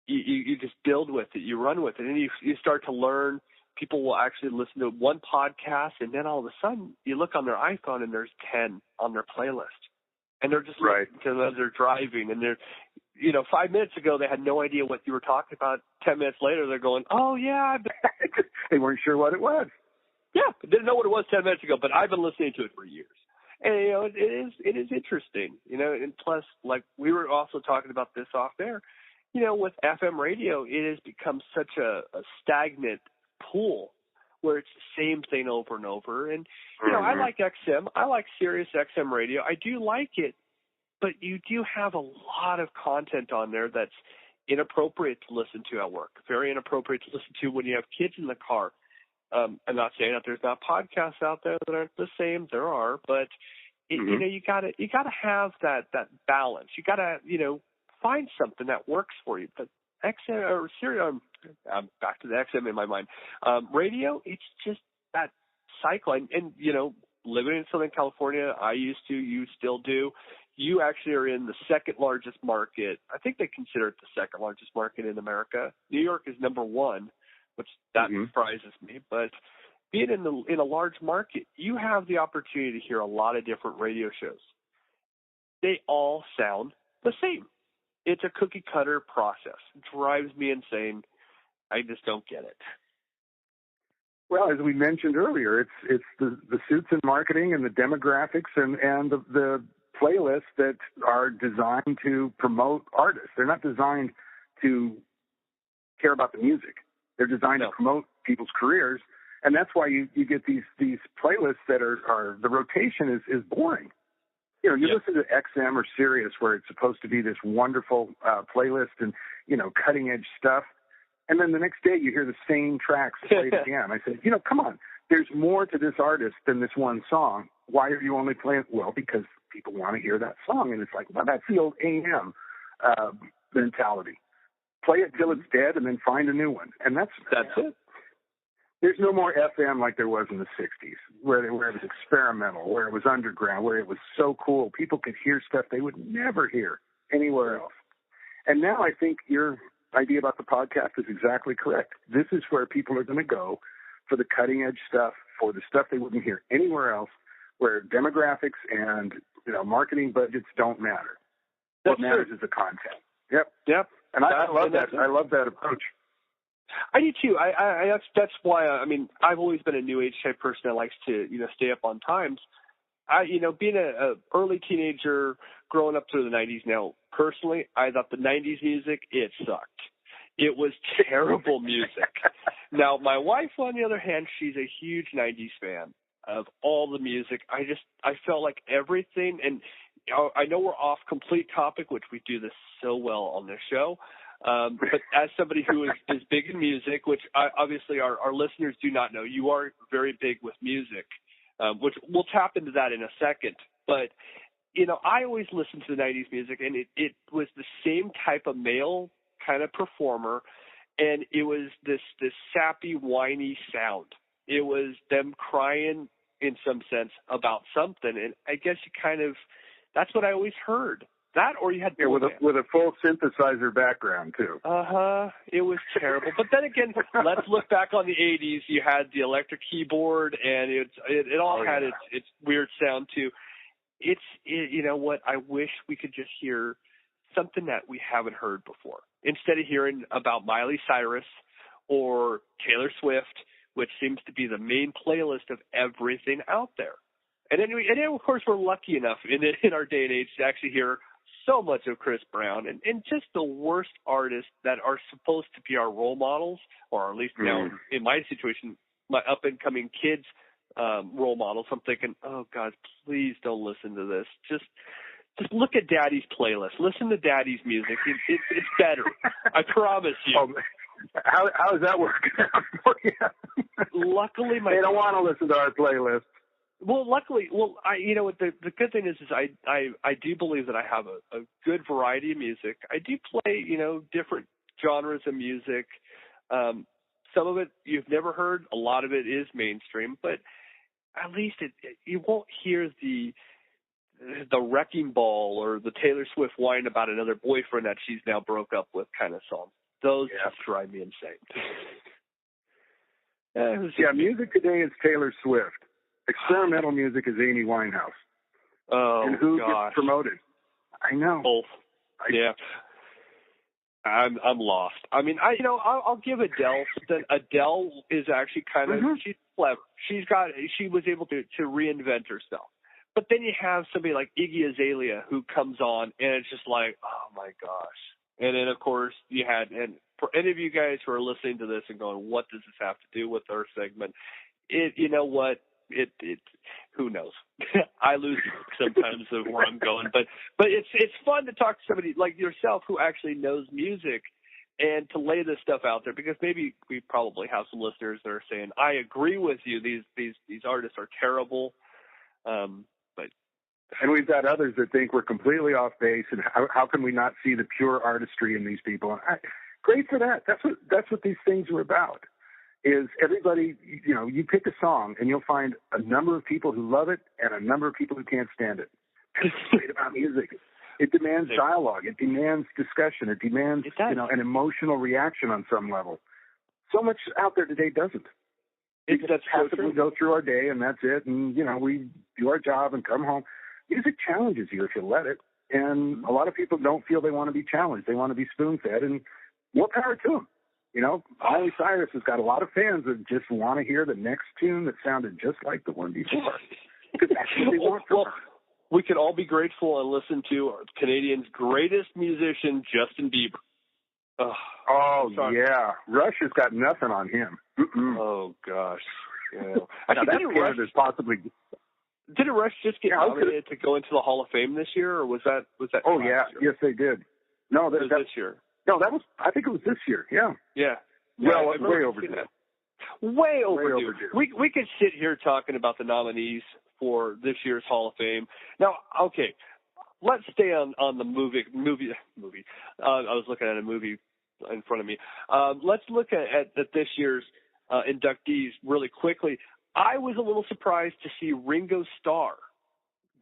you just build with it, you run with it, and you start to learn. People will actually listen to one podcast, and then all of a sudden you look on their iPhone and there's 10 on their playlist, and they're just listening to them as they're driving, and they're 5 minutes ago they had no idea what you were talking about. 10 minutes later they're going, oh yeah, they weren't sure what it was. Yeah, didn't know what it was 10 minutes ago, but I've been listening to it for years. And, it is interesting, and plus, like we were also talking about this off air, with FM radio, it has become such a stagnant pool where it's the same thing over and over. And, I like XM. I like Sirius XM radio. I do like it, but you do have a lot of content on there that's inappropriate to listen to at work, very inappropriate to listen to when you have kids in the car. I'm not saying that there's not podcasts out there that aren't the same. There are, but you gotta have that balance. You gotta find something that works for you. But XM or Sirius, I'm back to the XM in my mind. Radio, it's just that cycle. And living in Southern California, I used to. You still do. You actually are in the second largest market. I think they consider it the second largest market in America. New York is number one, which that surprises me. But being in a large market, you have the opportunity to hear a lot of different radio shows. They all sound the same. It's a cookie cutter process. It drives me insane. I just don't get it. Well, as we mentioned earlier, it's the suits in marketing and the demographics and the playlists that are designed to promote artists. They're not designed to care about the music. They're designed to promote people's careers, and that's why you get these playlists that are the rotation is boring. Listen to XM or Sirius where it's supposed to be this wonderful playlist and cutting edge stuff. And then the next day you hear the same tracks played again. I said, come on. There's more to this artist than this one song. Why are you only playing? Well, because people want to hear that song. And it's like, well, that's the old AM mentality. Play it till it's dead and then find a new one. And that's it. There's no more FM like there was in the 60s, where it was experimental, where it was underground, where it was so cool. People could hear stuff they would never hear anywhere else. And now I think your idea about the podcast is exactly correct. This is where people are going to go for the cutting-edge stuff, for the stuff they wouldn't hear anywhere else, where demographics and marketing budgets don't matter. What matters is the content. Yep. And I love that. I love that approach. I do too. That's why. I've always been a new age type person that likes to stay up on times. Being a early teenager, growing up through the 90s. Now, personally, I thought the 90s music, it sucked. It was terrible music. Now, my wife, on the other hand, she's a huge 90s fan of all the music. I felt like everything, and I know we're off complete topic, which we do this so well on this show. But as somebody who is big in music, which obviously our listeners do not know, you are very big with music, which we'll tap into that in a second. But, I always listened to the 90s music, and it was the same type of male kind of performer, and it was this sappy, whiny sound. It was them crying, in some sense, about something, and I guess that's what I always heard. That, or you had with a full synthesizer background too. It was terrible. But then again, let's look back on the 80s. You had the electric keyboard, and it all had its weird sound too. You know what? I wish we could just hear something that we haven't heard before, instead of hearing about Miley Cyrus or Taylor Swift, which seems to be the main playlist of everything out there. And then of course, we're lucky enough in our day and age to actually hear so much of Chris Brown and just the worst artists that are supposed to be our role models, or at least now in my situation, my up-and-coming kids' role models. I'm thinking, oh, God, please don't listen to this. Just look at Daddy's playlist. Listen to Daddy's music. It's better. I promise you. Oh, how is that working out for you? Luckily, they don't want to listen to our playlist. Well, luckily, the good thing is I do believe that I have a good variety of music. I do play, different genres of music. Some of it you've never heard. A lot of it is mainstream, but at least you won't hear the wrecking ball or the Taylor Swift whine about another boyfriend that she's now broke up with kind of song. Those just drive me insane. Music today is Taylor Swift. Experimental music is Amy Winehouse. Oh, and who gosh. gets promoted? I know. Both. Yeah. I'm lost. I'll give Adele something. Adele is actually kind of she's clever. She was able to reinvent herself. But then you have somebody like Iggy Azalea who comes on, and it's just like, oh my gosh. And then of course and for any of you guys who are listening to this and going, what does this have to do with our segment? You know what? It who knows? I lose sometimes of where I'm going, but it's fun to talk to somebody like yourself who actually knows music and to lay this stuff out there, because maybe we probably have some listeners that are saying, I agree with you, these artists are terrible, and we've got others that think we're completely off base, and how can we not see the pure artistry in these people? Great for that. That's what these things are about. Is everybody, you pick a song and you'll find a number of people who love it and a number of people who can't stand it. That's what's great about music. It demands dialogue. It demands discussion. It demands, an emotional reaction on some level. So much out there today doesn't. We just passively go through our day and that's it. And, we do our job and come home. Music challenges you if you let it. And a lot of people don't feel they want to be challenged. They want to be spoon-fed, and more power to them. Miley Cyrus has got a lot of fans that just want to hear the next tune that sounded just like the one before. Because that's what they want from her. We could all be grateful and listen to our Canadian's greatest musician, Justin Bieber. Yeah. Rush has got nothing on him. Oh, gosh. Yeah. Didn't Rush just get nominated to go into the Hall of Fame this year, or was that Oh, yeah. Yes, they did. No, that was this year. No, I think it was this year. Yeah. Yeah. Well, I remember way seeing overdue. that. Way overdue. overdue. We could sit here talking about the nominees for this year's Hall of Fame. Now, okay, let's stay on the movie. I was looking at a movie in front of me. Let's look at this year's inductees really quickly. I was a little surprised to see Ringo Starr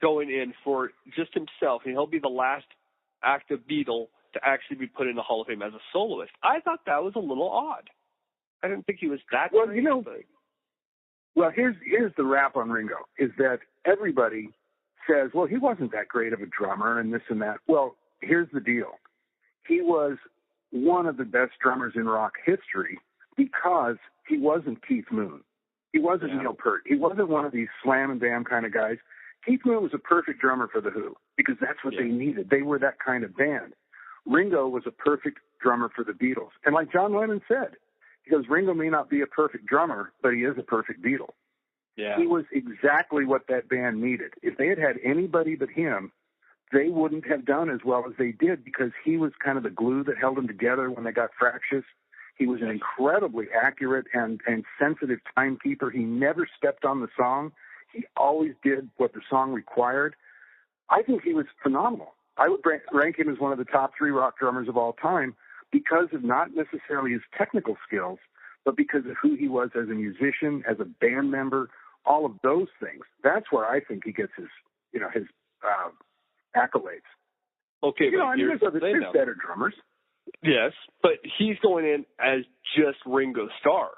going in for just himself, and he'll be the last active Beatle to actually be put in the Hall of Fame as a soloist. I thought that was a little odd. I didn't think he was that Well, great, you know, but... well, here's the rap on Ringo, is that everybody says, well, he wasn't that great of a drummer and this and that. Well, here's the deal. He was one of the best drummers in rock history because he wasn't Keith Moon. He wasn't Neil Peart. He wasn't one of these slam and bam kind of guys. Keith Moon was a perfect drummer for The Who because that's what they needed. They were that kind of band. Ringo was a perfect drummer for the Beatles. And like John Lennon said, because Ringo may not be a perfect drummer, but he is a perfect Beatle. Yeah. He was exactly what that band needed. If they had had anybody but him, they wouldn't have done as well as they did because he was kind of the glue that held them together when they got fractious. He was an incredibly accurate and sensitive timekeeper. He never stepped on the song. He always did what the song required. I think he was phenomenal. I would rank him as one of the top 3 rock drummers of all time because of not necessarily his technical skills, but because of who he was as a musician, as a band member, all of those things. That's where I think he gets his accolades. Okay, but there's better drummers. Yes, but he's going in as just Ringo Starr,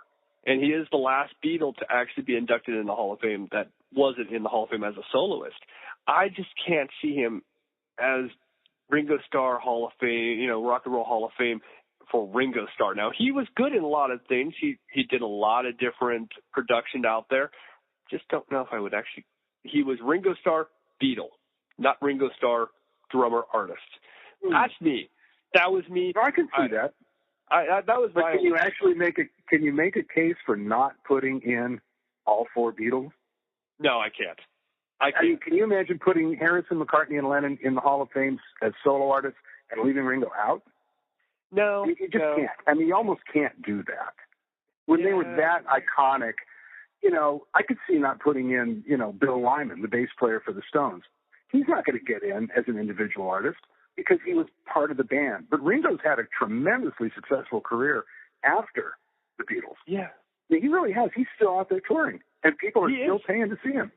and he is the last Beatle to actually be inducted in the Hall of Fame that wasn't in the Hall of Fame as a soloist. I just can't see him as Ringo Starr Hall of Fame, Rock and Roll Hall of Fame for Ringo Starr. Now, he was good in a lot of things. He did a lot of different production out there. Just don't know if I would actually – he was Ringo Starr Beatle, not Ringo Starr drummer artist. That's me. That was me. No, I can see that. That was but my. Can you actually make a case for not putting in all 4 Beatles? No, I can't. I mean, can you imagine putting Harrison, McCartney, and Lennon in the Hall of Fame as solo artists and leaving Ringo out? No, you just can't. I mean, you almost can't do that. When they were that iconic, I could see not putting in, Bill Wyman, the bass player for the Stones. He's not going to get in as an individual artist because he was part of the band. But Ringo's had a tremendously successful career after the Beatles. Yeah. I mean, he really has. He's still out there touring, and people are still paying to see him.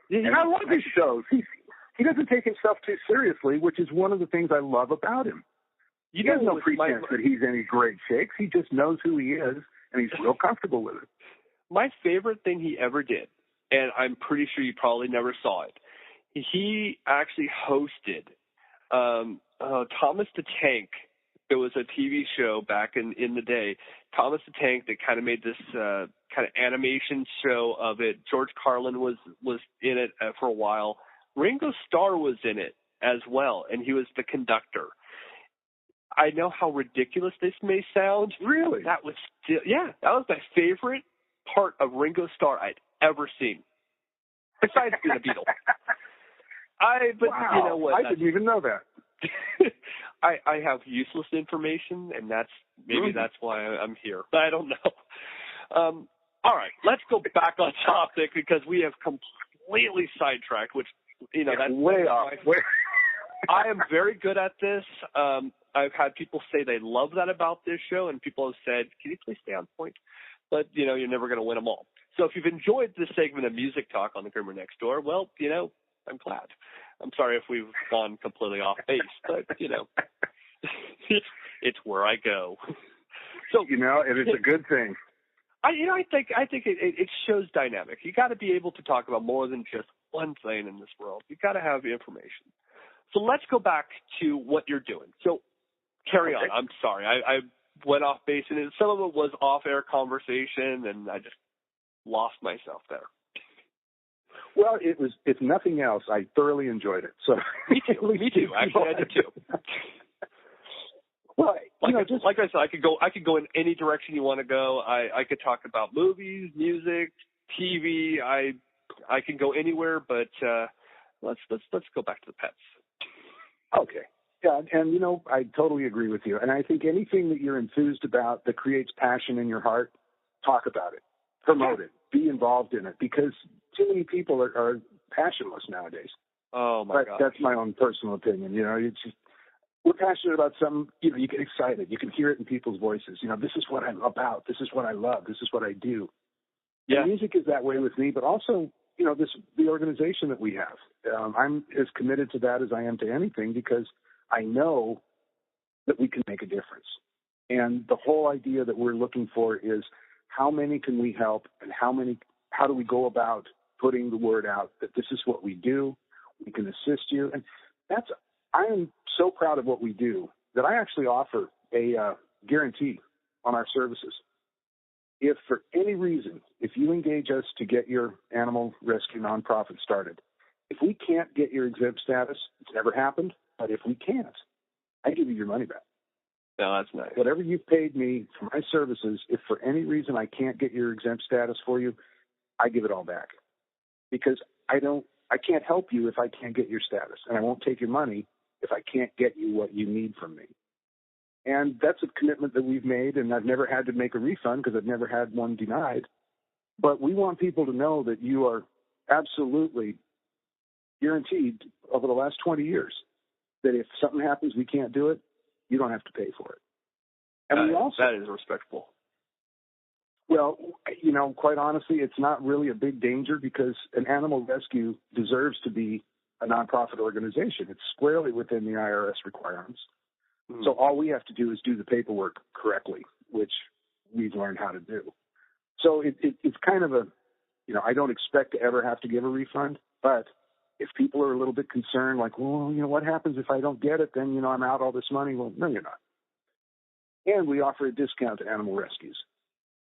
Yeah, and I love his shows. He doesn't take himself too seriously, which is one of the things I love about him. He has no pretense that he's any great shakes. He just knows who he is, and he's real comfortable with it. My favorite thing he ever did, and I'm pretty sure you probably never saw it, he actually hosted Thomas the Tank. There was a TV show back in the day, Thomas the Tank, that kind of made this kind of animation show of it. George Carlin was in it for a while. Ringo Starr was in it as well, and he was the conductor. I know how ridiculous this may sound. Really? That was my favorite part of Ringo Starr I'd ever seen, besides being a Beatle. Wow. You know what? I didn't even know that. I have useless information, and that's why I'm here. I don't know. All right, let's go back on topic because we have completely sidetracked, which, that's way off. I am very good at this. I've had people say they love that about this show, and people have said, can you please stay on point? But, you're never going to win them all. So if you've enjoyed this segment of Music Talk on the Groomer Next Door, well, I'm glad. I'm sorry if we've gone completely off base, but, it's where I go. So and it's a good thing. I think it shows dynamic. You got to be able to talk about more than just one thing in this world. You got to have information. So let's go back to what you're doing. So carry on. I'm sorry. I went off base, and some of it was off-air conversation, and I just lost myself there. Well, it was, if nothing else, I thoroughly enjoyed it. So Me too. Actually, I did too. Well, like I said, I could go in any direction you want to go. I could talk about movies, music, TV. I can go anywhere, but let's go back to the pets. Okay. Yeah, and you know, I totally agree with you. And I think anything that you're enthused about that creates passion in your heart, talk about it, promote it, be involved in it, because too many people are passionless nowadays. Oh my God. That's my own personal opinion. You know, it's just, we're passionate about something. You know, you get excited. You can hear it in people's voices. You know, this is what I'm about. This is what I love. This is what I do. Yeah. And music is that way with me, but also, you know, the organization that we have. I'm as committed to that as I am to anything, because I know that we can make a difference. And the whole idea that we're looking for is how many can we help, and how do we go about putting the word out that this is what we do, we can assist you. And I am so proud of what we do that I actually offer a guarantee on our services. If for any reason, if you engage us to get your animal rescue nonprofit started, if we can't get your exempt status, it's never happened, but if we can't, I give you your money back. No, that's nice. Whatever you've paid me for my services, if for any reason I can't get your exempt status for you, I give it all back. Because I can't help you if I can't get your status, and I won't take your money if I can't get you what you need from me. And that's a commitment that we've made, and I've never had to make a refund because I've never had one denied. But we want people to know that you are absolutely guaranteed over the last 20 years that if something happens, we can't do it, you don't have to pay for it. And that is respectable. Well, you know, quite honestly, it's not really a big danger because an animal rescue deserves to be a nonprofit organization. It's squarely within the IRS requirements. Mm-hmm. So all we have to do is do the paperwork correctly, which we've learned how to do. So it's kind of a, you know, I don't expect to ever have to give a refund, but if people are a little bit concerned, like, well, you know, what happens if I don't get it? Then, you know, I'm out all this money. Well, no, you're not. And we offer a discount to animal rescues.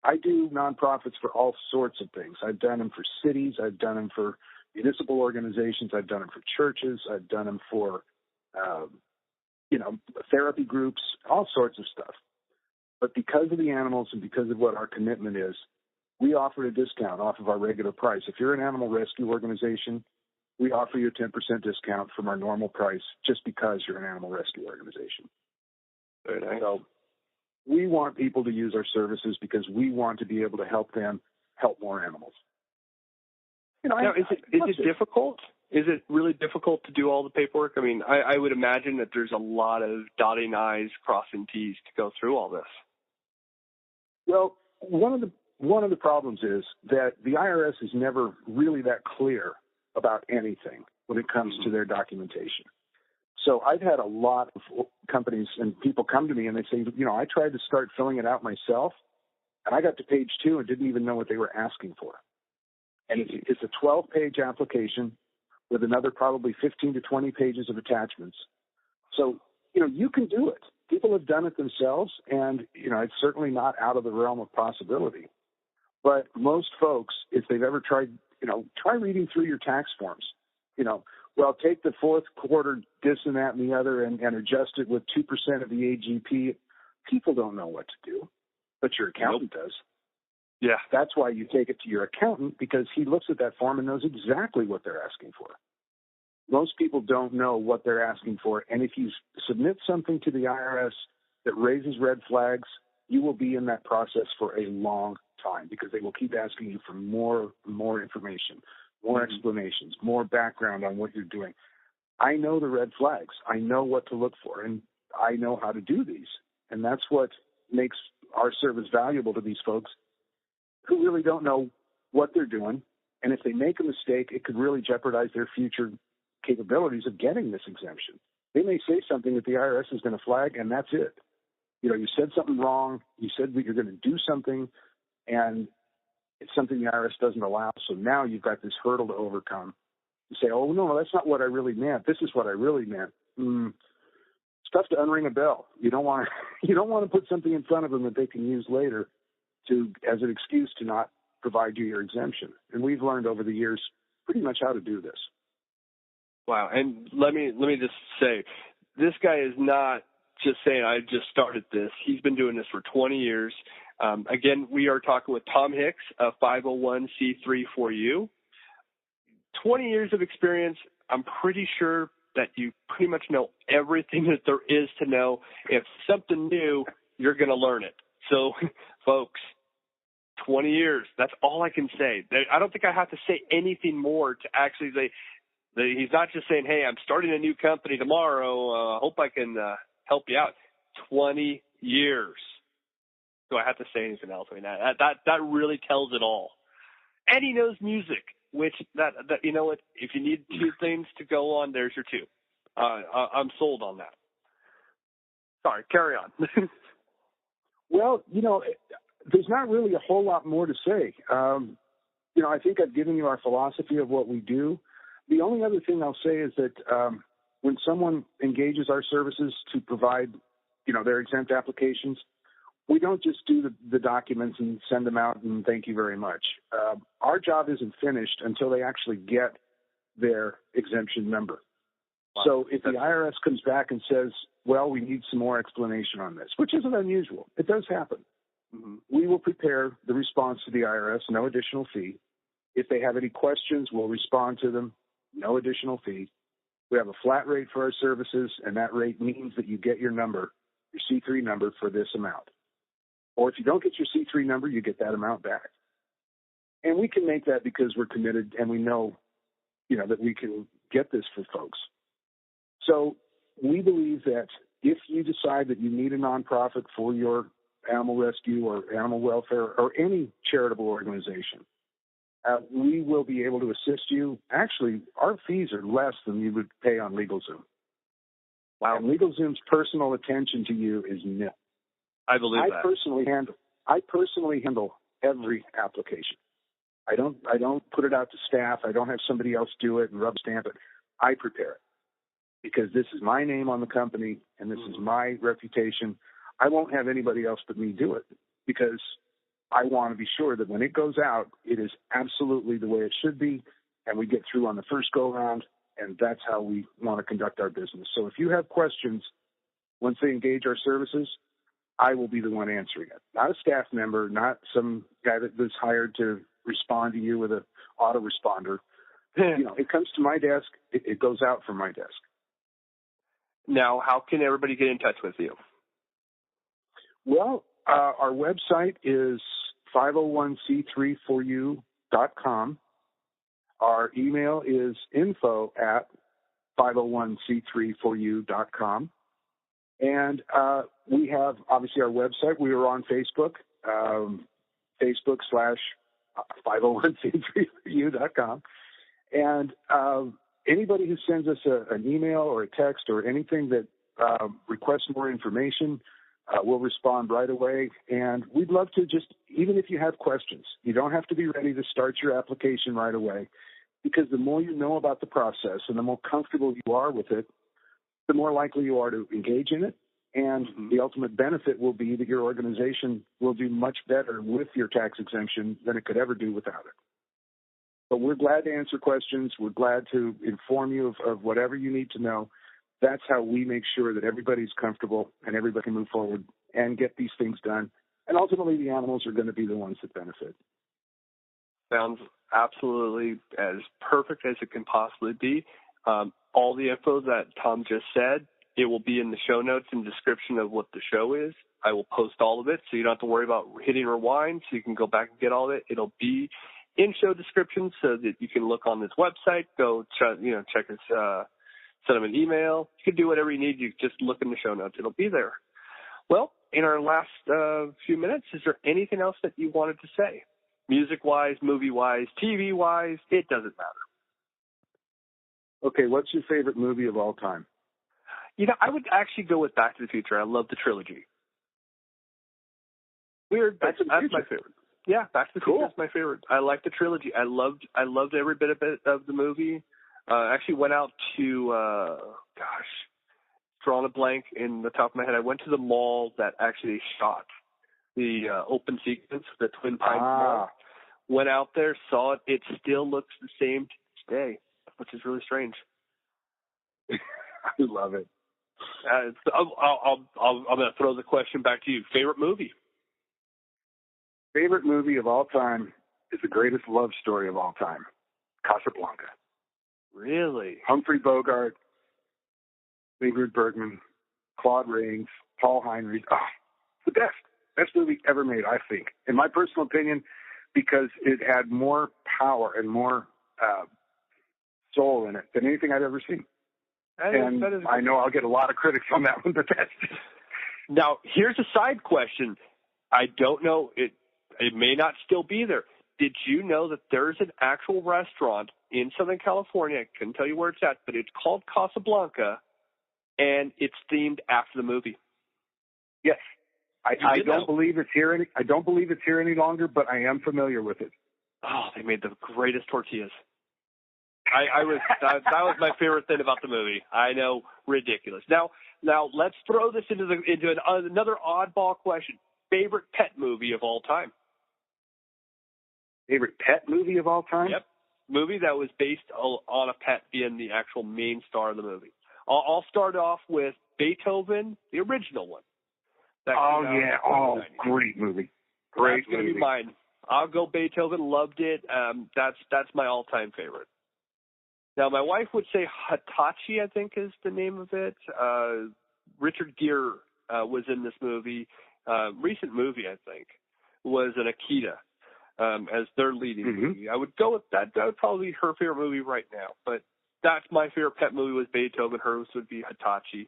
I do nonprofits for all sorts of things. I've done them for cities. I've done them for municipal organizations. I've done them for churches. I've done them for, you know, therapy groups, all sorts of stuff. But because of the animals and because of what our commitment is, we offer a discount off of our regular price. If you're an animal rescue organization, we offer you a 10% discount from our normal price just because you're an animal rescue organization. Very nice. So we want people to use our services because we want to be able to help them help more animals. You know, now, is it difficult? Is it really difficult to do all the paperwork? I mean, I would imagine that there's a lot of dotting I's, crossing T's to go through all this. Well, one of the problems is that the IRS is never really that clear about anything when it comes to their documentation. So I've had a lot of companies and people come to me and they say, you know, I tried to start filling it out myself, and I got to page 2 and didn't even know what they were asking for. And it's a 12-page application with another probably 15 to 20 pages of attachments. So, you know, you can do it. People have done it themselves, and, you know, it's certainly not out of the realm of possibility. But most folks, if they've ever tried, you know, try reading through your tax forms. You know, well, take the fourth quarter, this and that and the other, and adjust it with 2% of the AGP. People don't know what to do, but your accountant does. Yeah. That's why you take it to your accountant, because he looks at that form and knows exactly what they're asking for. Most people don't know what they're asking for, and if you submit something to the IRS that raises red flags, you will be in that process for a long time because they will keep asking you for more information, more explanations, more background on what you're doing. I know the red flags. I know what to look for, and I know how to do these. And that's what makes our service valuable to these folks who really don't know what they're doing. And if they make a mistake, it could really jeopardize their future capabilities of getting this exemption. They may say something that the IRS is going to flag, and that's it. You know, you said something wrong. You said that you're going to do something, and it's something the IRS doesn't allow. So now you've got this hurdle to overcome. You say, oh, no, that's not what I really meant. This is what I really meant. It's tough to unring a bell. You don't want to put something in front of them that they can use later as an excuse to not provide you your exemption. And we've learned over the years pretty much how to do this. Wow. And let me just say, this guy is not just saying, I just started this. He's been doing this for 20 years. Again, we are talking with Tom Hicks, a 501c3 for you. 20 years of experience. I'm pretty sure that you pretty much know everything that there is to know. If something new, you're going to learn it. So, folks, 20 years, that's all I can say. I don't think I have to say anything more to actually say, he's not just saying, hey, I'm starting a new company tomorrow. I hope I can help you out. 20 years. Do I have to say anything else? I mean, that really tells it all. And he knows music, which that you know what? If you need two things to go on, there's your two. I'm sold on that. Sorry, carry on. Well, there's not really a whole lot more to say. I think I've given you our philosophy of what we do. The only other thing I'll say is that when someone engages our services to provide, their exempt applications, we don't just do the documents and send them out and thank you very much. Our job isn't finished until they actually get their exemption number. Wow. So if the IRS comes back and says, well, we need some more explanation on this, which isn't unusual, it does happen. Mm-hmm. We will prepare the response to the IRS, no additional fee. If they have any questions, we'll respond to them, no additional fee. We have a flat rate for our services, and that rate means that you get your number, your C3 number, for this amount. Or if you don't get your C3 number, you get that amount back. And we can make that because we're committed and we know, that we can get this for folks. So we believe that if you decide that you need a nonprofit for your animal rescue or animal welfare or any charitable organization, we will be able to assist you. Actually, our fees are less than you would pay on LegalZoom. Wow. And LegalZoom's personal attention to you is nil. I believe that. I personally handle every application. I don't put it out to staff. I don't have somebody else do it and rub stamp it. I prepare it because this is my name on the company and this is my reputation. I won't have anybody else but me do it because I want to be sure that when it goes out, it is absolutely the way it should be, and we get through on the first go-round, and that's how we want to conduct our business. So if you have questions, once they engage our services, I will be the one answering it. Not a staff member, not some guy that was hired to respond to you with an autoresponder. It comes to my desk, it goes out from my desk. Now, how can everybody get in touch with you? Well, our website is 501c3foryou.com. Our email is info@501c3foryou.com. And we have, obviously, our website. We are on Facebook, Facebook/501c3foryou.com. And anybody who sends us an email or a text or anything that requests more information, we'll respond right away. And we'd love to even if you have questions, you don't have to be ready to start your application right away, because the more you know about the process and the more comfortable you are with it, the more likely you are to engage in it. And the ultimate benefit will be that your organization will do much better with your tax exemption than it could ever do without it. But we're glad to answer questions. We're glad to inform you of whatever you need to know. That's how we make sure that everybody's comfortable and everybody can move forward and get these things done. And ultimately, the animals are going to be the ones that benefit. Sounds absolutely as perfect as it can possibly be. All the info that Tom just said, it will be in the show notes and description of what the show is. I will post all of it, so you don't have to worry about hitting rewind, so you can go back and get all of it. It'll be in show description so that you can look on this website, go check us, send them an email. You can do whatever you need. You just look in the show notes. It'll be there. Well, in our last few minutes, is there anything else that you wanted to say? Music-wise, movie-wise, TV-wise, it doesn't matter. Okay, what's your favorite movie of all time? I would actually go with Back to the Future. I love the trilogy. Weird, that's my favorite. Yeah, Back to the Future is my favorite. I like the trilogy. I loved every bit of the movie. Actually went out to, drawing a blank in the top of my head. I went to the mall that actually shot the open sequence, the Twin Pines Mall. Went out there, saw it. It still looks the same to this day, which is really strange. I love it. I'm going to throw the question back to you. Favorite movie? Favorite movie of all time is the greatest love story of all time, Casablanca. Really? Humphrey Bogart, Ingrid Bergman, Claude Rains, Paul Heinrich. Oh, it's the best movie ever made, I think, in my personal opinion, because it had more power and more soul in it than anything I've ever seen. And I know I'll get a lot of critics on that one, but that's just... Now, here's a side question. I don't know, it may not still be there. Did you know that there's an actual restaurant in Southern California? I couldn't tell you where it's at, but it's called Casablanca, and it's themed after the movie. Yes. I don't believe it's here any longer, but I am familiar with it. Oh, they made the greatest tortillas. That was my favorite thing about the movie. I know, ridiculous. Now let's throw this into another oddball question. Favorite pet movie of all time? Favorite pet movie of all time? Yep. Movie that was based on a pet being the actual main star of the movie. I'll start off with Beethoven, the original one. Oh, yeah. Oh, great movie. Great movie. That's going to be mine. I'll go Beethoven. Loved it. That's my all-time favorite. Now, my wife would say Hitachi, I think is the name of it. Richard Gere was in this movie. Recent movie, I think, was an Akita as their leading movie. I would go with that. That would probably be her favorite movie right now. But that's my favorite pet movie was Beethoven. Hers would be Hitachi.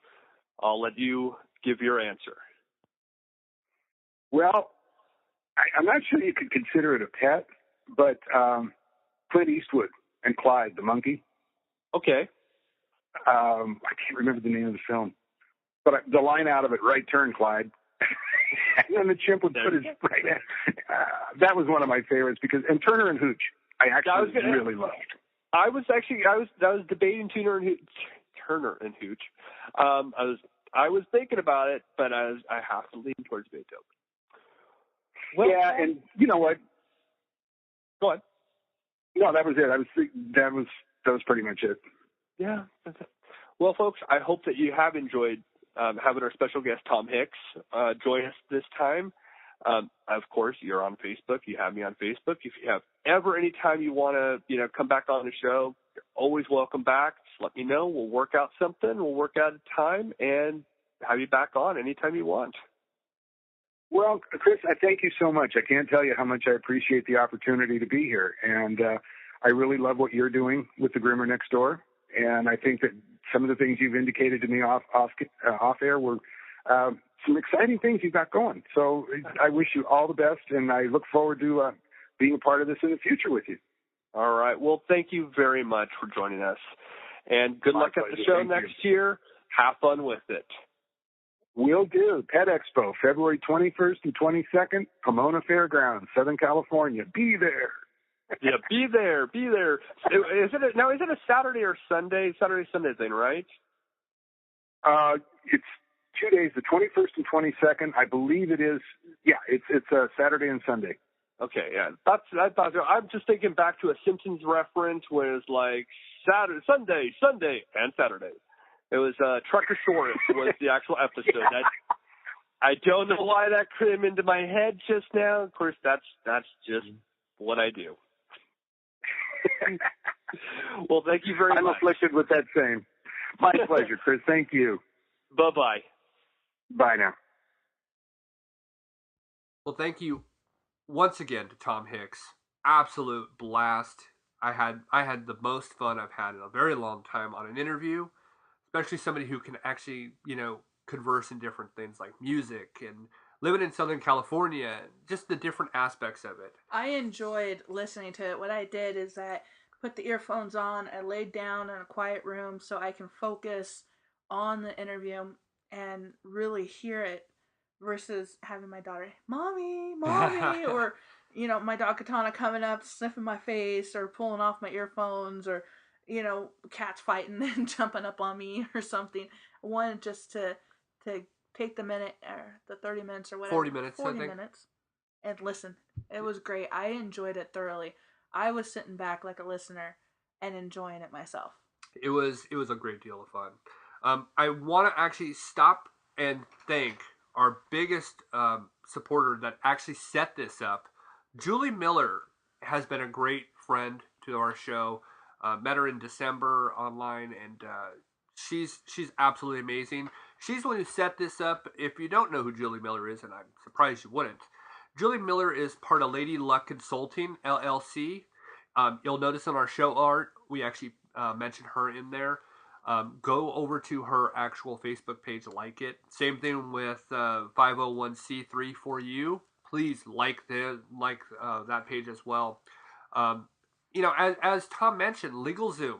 I'll let you give your answer. Well, I'm not sure you could consider it a pet, but Clint Eastwood and Clyde, the monkey. Okay. I can't remember the name of the film, but the line out of it, right turn, Clyde. And then the chimp would put his right hand. That was one of my favorites and Turner and Hooch, I actually really loved. I was debating Turner and Hooch. I was thinking about it, but I have to lean towards Beethoven. Well, yeah, and you know what? Go on. No, that was it. That was pretty much it. Yeah. Well, folks, I hope that you have enjoyed having our special guest Tom Hicks join us this time. Of course, you're on Facebook. You have me on Facebook. If you have ever any time you want to, come back on the show, you're always welcome back. Just let me know. We'll work out something. We'll work out a time and have you back on anytime you want. Well, Chris, I thank you so much. I can't tell you how much I appreciate the opportunity to be here. And I really love what you're doing with the Groomer Next Door. And I think that some of the things you've indicated to me off air were some exciting things you've got going. So I wish you all the best, and I look forward to being a part of this in the future with you. All right. Well, thank you very much for joining us. And good luck at the show next year. Have fun with it. Will do. Pet Expo, February 21st and 22nd, Pomona Fairgrounds, Southern California. Be there. Yeah, be there. Be there. Is it a Saturday or Sunday? Saturday-Sunday thing, right? It's 2 days, the 21st and 22nd. I believe it is. Yeah, it's a Saturday and Sunday. Okay, yeah. I'm just thinking back to a Simpsons reference where it's like Sunday, and Saturday. It was Truckosaurus was the actual episode. I don't know why that came into my head just now. Of course, that's just what I do. Well, thank you very much. I'm afflicted with that same. My pleasure, Chris. Thank you. Bye-bye. Bye now. Well, thank you once again to Tom Hicks. Absolute blast. I had the most fun I've had in a very long time on an interview. Especially somebody who can actually, converse in different things like music and living in Southern California, just the different aspects of it. I enjoyed listening to it. What I did is I put the earphones on, I laid down in a quiet room so I can focus on the interview and really hear it versus having my daughter, Mommy, or, my dog Katana coming up, sniffing my face or pulling off my earphones or, cats fighting and jumping up on me or something. I wanted just to take the minute or the 30 minutes or whatever. 40 minutes, 40 I think. minutes and listen. It was great. I enjoyed it thoroughly. I was sitting back like a listener and enjoying it myself. It was a great deal of fun. I want to actually stop and thank our biggest supporter that actually set this up. Julie Miller has been a great friend to our show. Met her in December online, and she's absolutely amazing. She's the one who set this up. If you don't know who Julie Miller is, and I'm surprised you wouldn't, Julie Miller is part of Lady Luck Consulting LLC. You'll notice on our show art we actually mention her in there. Go over to her actual Facebook page, like it. Same thing with 501c3 for you. Please like that page as well. As Tom mentioned, LegalZoom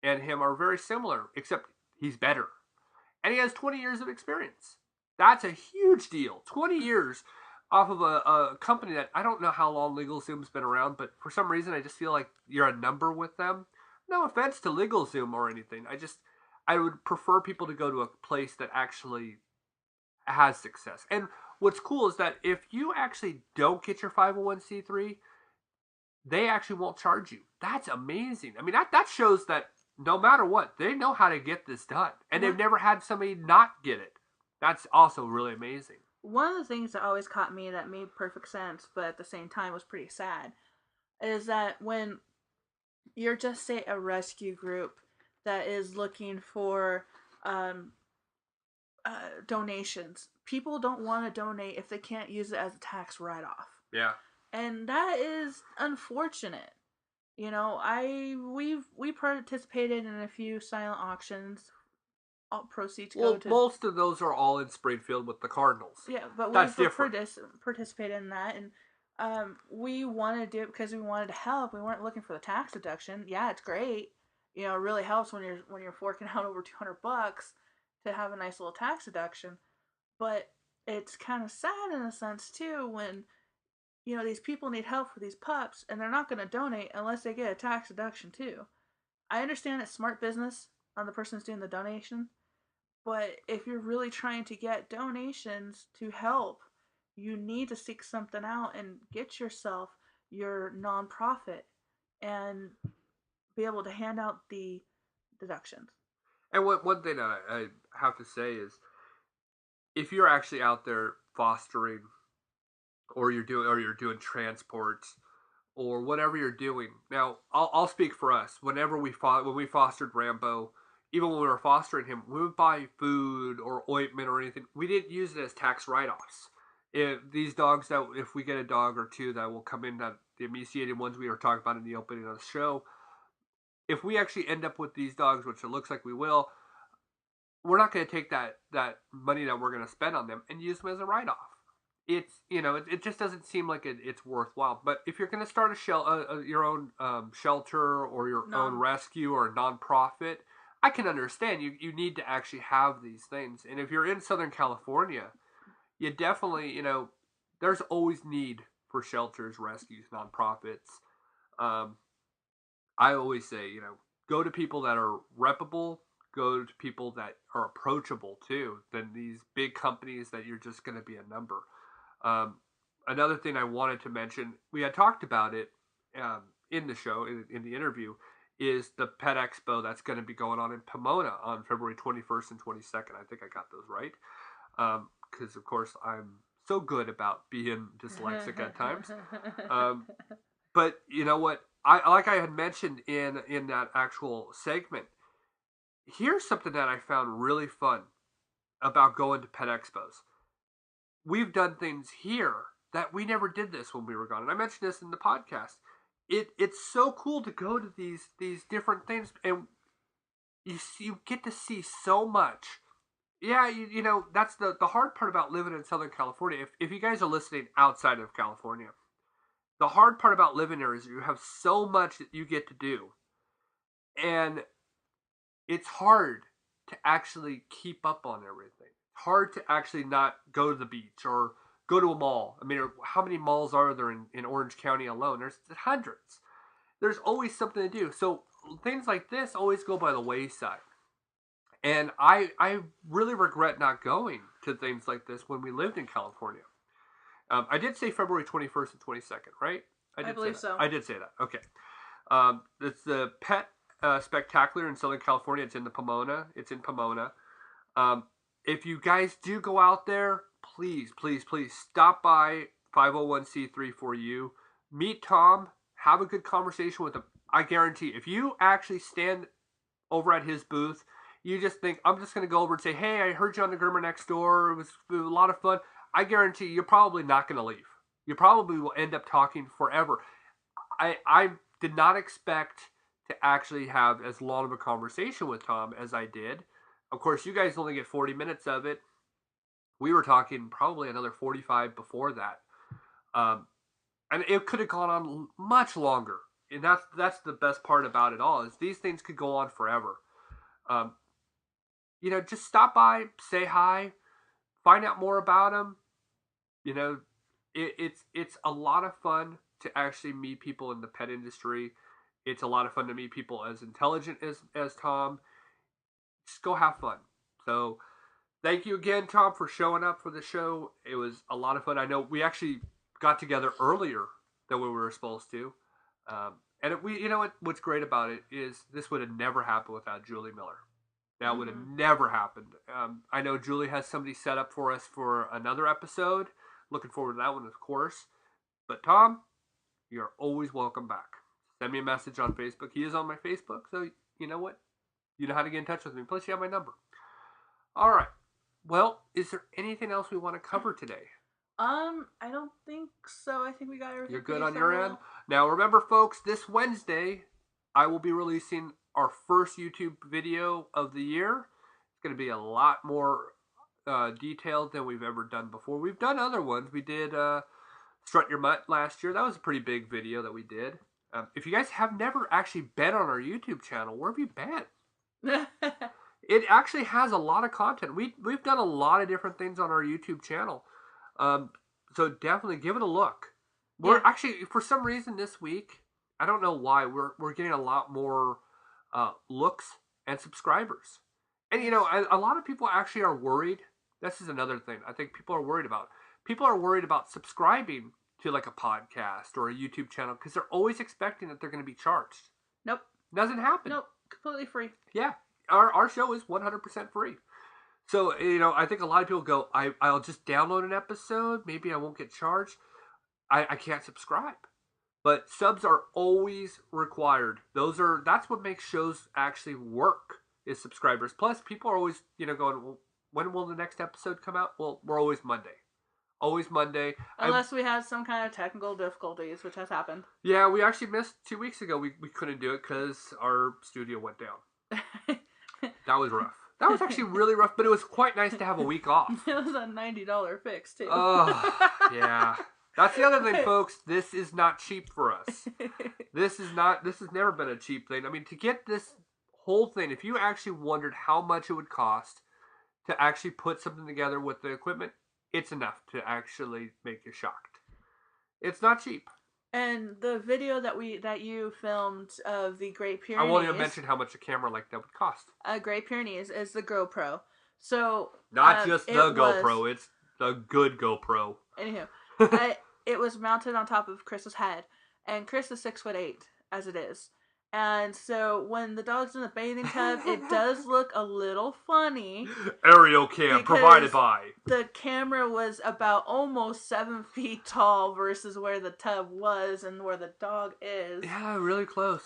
and him are very similar, except he's better. And he has 20 years of experience. That's a huge deal. 20 years off of a company that I don't know how long LegalZoom's been around, but for some reason I just feel like you're a number with them. No offense to LegalZoom or anything. I would prefer people to go to a place that actually has success. And what's cool is that if you actually don't get your 501c3, they actually won't charge you. That's amazing. I mean, that shows that no matter what, they know how to get this done. And they've never had somebody not get it. That's also really amazing. One of the things that always caught me that made perfect sense, but at the same time was pretty sad, is that when you're just, say, a rescue group that is looking for donations, people don't want to donate if they can't use it as a tax write-off. Yeah. And that is unfortunate. You know, we participated in a few silent auctions. All proceeds go to... most of those are all in Springfield with the Cardinals. Yeah, but that's we different. Participated in that, and we wanted to do it because we wanted to help. We weren't looking for the tax deduction. Yeah, it's great. You know, it really helps when you're forking out over $200 to have a nice little tax deduction. But it's kind of sad in a sense too when, you know, these people need help for these pups, and they're not going to donate unless they get a tax deduction too. I understand it's smart business on the person who's doing the donation, but if you're really trying to get donations to help, you need to seek something out and get yourself your nonprofit and be able to hand out the deductions. And one thing I have to say is, if you're actually out there fostering, or you're doing transports, or whatever you're doing. Now, I'll speak for us. When we fostered Rambo, even when we were fostering him, we would buy food or ointment or anything. We didn't use it as tax write-offs. If we get a dog or two that will come in, that the emaciated ones we were talking about in the opening of the show, if we actually end up with these dogs, which it looks like we will, we're not going to take that money that we're going to spend on them and use them as a write-off. It's, it just doesn't seem like it's worthwhile. But if you're going to start your own shelter or your own rescue or a nonprofit, I can understand you need to actually have these things. And if you're in Southern California, you definitely, there's always need for shelters, rescues, nonprofits. I always say, go to people that are reputable, go to people that are approachable too, than these big companies that you're just going to be a number. Another thing I wanted to mention, we had talked about it in the show, in the interview, is the Pet Expo that's going to be going on in Pomona on February 21st and 22nd. I think I got those right. Because, of course, I'm so good about being dyslexic at times. But you know what? I had mentioned in that actual segment, here's something that I found really fun about going to Pet Expos. We've done things here that we never did this when we were gone. And I mentioned this in the podcast. It's so cool to go to these different things, and you get to see so much. Yeah, that's the hard part about living in Southern California. If you guys are listening outside of California, the hard part about living there is you have so much that you get to do. And it's hard to actually keep up on everything. It's hard to actually not go to the beach or go to a mall. I mean, how many malls are there in Orange County alone? There's hundreds. There's always something to do. So things like this always go by the wayside. And I really regret not going to things like this when we lived in California. I did say February 21st and 22nd, right? I believe so. I did say that. Okay. It's the Pet Spectacular in Southern California. It's in Pomona. If you guys do go out there, please stop by 501c3 for you. Meet Tom. Have a good conversation with him. I guarantee if you actually stand over at his booth you just think, I'm just going to go over and say, hey, I heard you on the Groomer Next Door. It was a lot of fun. I guarantee you're probably not going to leave. You probably will end up talking forever. I did not expect to actually have as long of a conversation with Tom as I did. Of course, you guys only get 40 minutes of it. We were talking probably another 45 before that. And it could have gone on much longer. And that's the best part about it all, is these things could go on forever. Just stop by, say hi, find out more about them. It's a lot of fun to actually meet people in the pet industry. It's a lot of fun to meet people as intelligent as Tom. Just go have fun. So thank you again, Tom, for showing up for the show. It was a lot of fun. I know we actually got together earlier than we were supposed to. What's great about it is this would have never happened without Julie Miller. That would have never happened. I know Julie has somebody set up for us for another episode. Looking forward to that one, of course. But Tom, you're always welcome back. Send me a message on Facebook. He is on my Facebook, so you know what? You know how to get in touch with me. Plus, you have my number. All right. Well, is there anything else we want to cover today? I don't think so. I think we got everything. You're good on your end? Now, remember, folks, this Wednesday, I will be releasing our first YouTube video of the year. It's going to be a lot more detailed than we've ever done before. We've done other ones. We did Strut Your Mutt last year. That was a pretty big video that we did. If you guys have never actually been on our YouTube channel, where have you been? It actually has a lot of content. We've done a lot of different things on our YouTube channel. So definitely give it a look. We're actually, for some reason this week, I don't know why, we're getting a lot more looks and subscribers. And a lot of people actually are worried. This is another thing I think people are worried about. People are worried about subscribing to like a podcast or a YouTube channel because they're always expecting that they're going to be charged. Nope. Doesn't happen. Nope. Completely free. Yeah. Our show is 100% free. So, I think a lot of people go, I'll just download an episode. Maybe I won't get charged. I can't subscribe. But subs are always required. That's what makes shows actually work, is subscribers. Plus, people are always, going, well, when will the next episode come out? Well, we're always Monday. Always Monday. Unless we have some kind of technical difficulties, which has happened. Yeah, we actually missed 2 weeks ago. We couldn't do it because our studio went down. That was rough. That was actually really rough, but it was quite nice to have a week off. It was a $90 fix, too. Oh, yeah. That's the other thing, folks. This is not cheap for us. This has never been a cheap thing. I mean, to get this whole thing, if you actually wondered how much it would cost to actually put something together with the equipment, it's enough to actually make you shocked. It's not cheap. And the video that you filmed of the Great Pyrenees... I won't even mention how much a camera like that would cost. Great Pyrenees is the GoPro. So... Not just the GoPro, it's the good GoPro. Anywho, it was mounted on top of Chris's head. And Chris is 6'8", as it is. And so when the dog's in the bathing tub, it does look a little funny. Aerial cam provided by. The camera was about almost 7 feet tall versus where the tub was and where the dog is. Yeah, really close.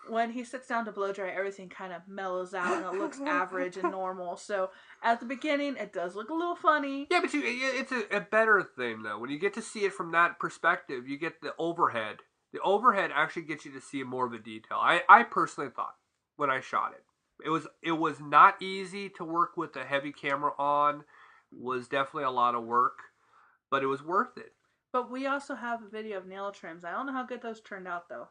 When he sits down to blow dry, everything kind of mellows out and it looks average and normal. So at the beginning, it does look a little funny. Yeah, but it's a better thing, though. When you get to see it from that perspective, you get the overhead. The overhead actually gets you to see more of a detail. I personally thought when I shot it, it was not easy to work with a heavy camera on. It was definitely a lot of work, but it was worth it. But we also have a video of nail trims. I don't know how good those turned out though.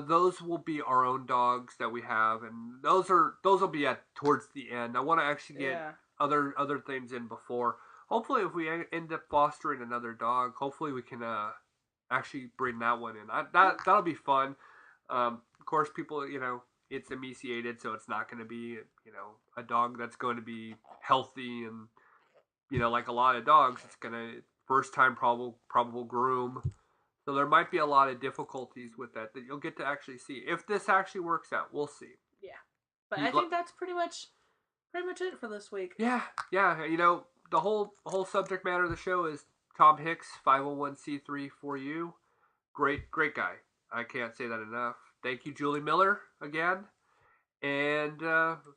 Those will be our own dogs that we have, and those will be towards the end. I want to actually get other things in before. Hopefully, if we end up fostering another dog, hopefully we can actually bring that one in. That'll be fun. Of course, people, it's emaciated, so it's not going to be, a dog that's going to be healthy and, like a lot of dogs, it's going to first time probable groom. So there might be a lot of difficulties with that you'll get to actually see. If this actually works out, we'll see. Yeah. But I think that's pretty much it for this week. Yeah. The whole subject matter of the show is Tom Hicks, 501c3 for you. Great guy. I can't say that enough. Thank you, Julie Miller, again. And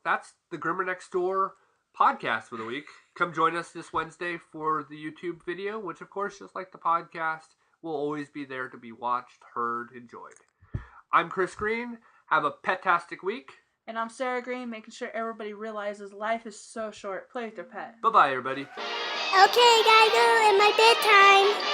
that's the Groomer Next Door podcast for the week. Come join us this Wednesday for the YouTube video, which, of course, just like the podcast, will always be there to be watched, heard, enjoyed. I'm Chris Green. Have a pet-tastic week. And I'm Sarah Green, making sure everybody realizes life is so short. Play with your pet. Bye-bye, everybody. Okay, gotta go in my bedtime.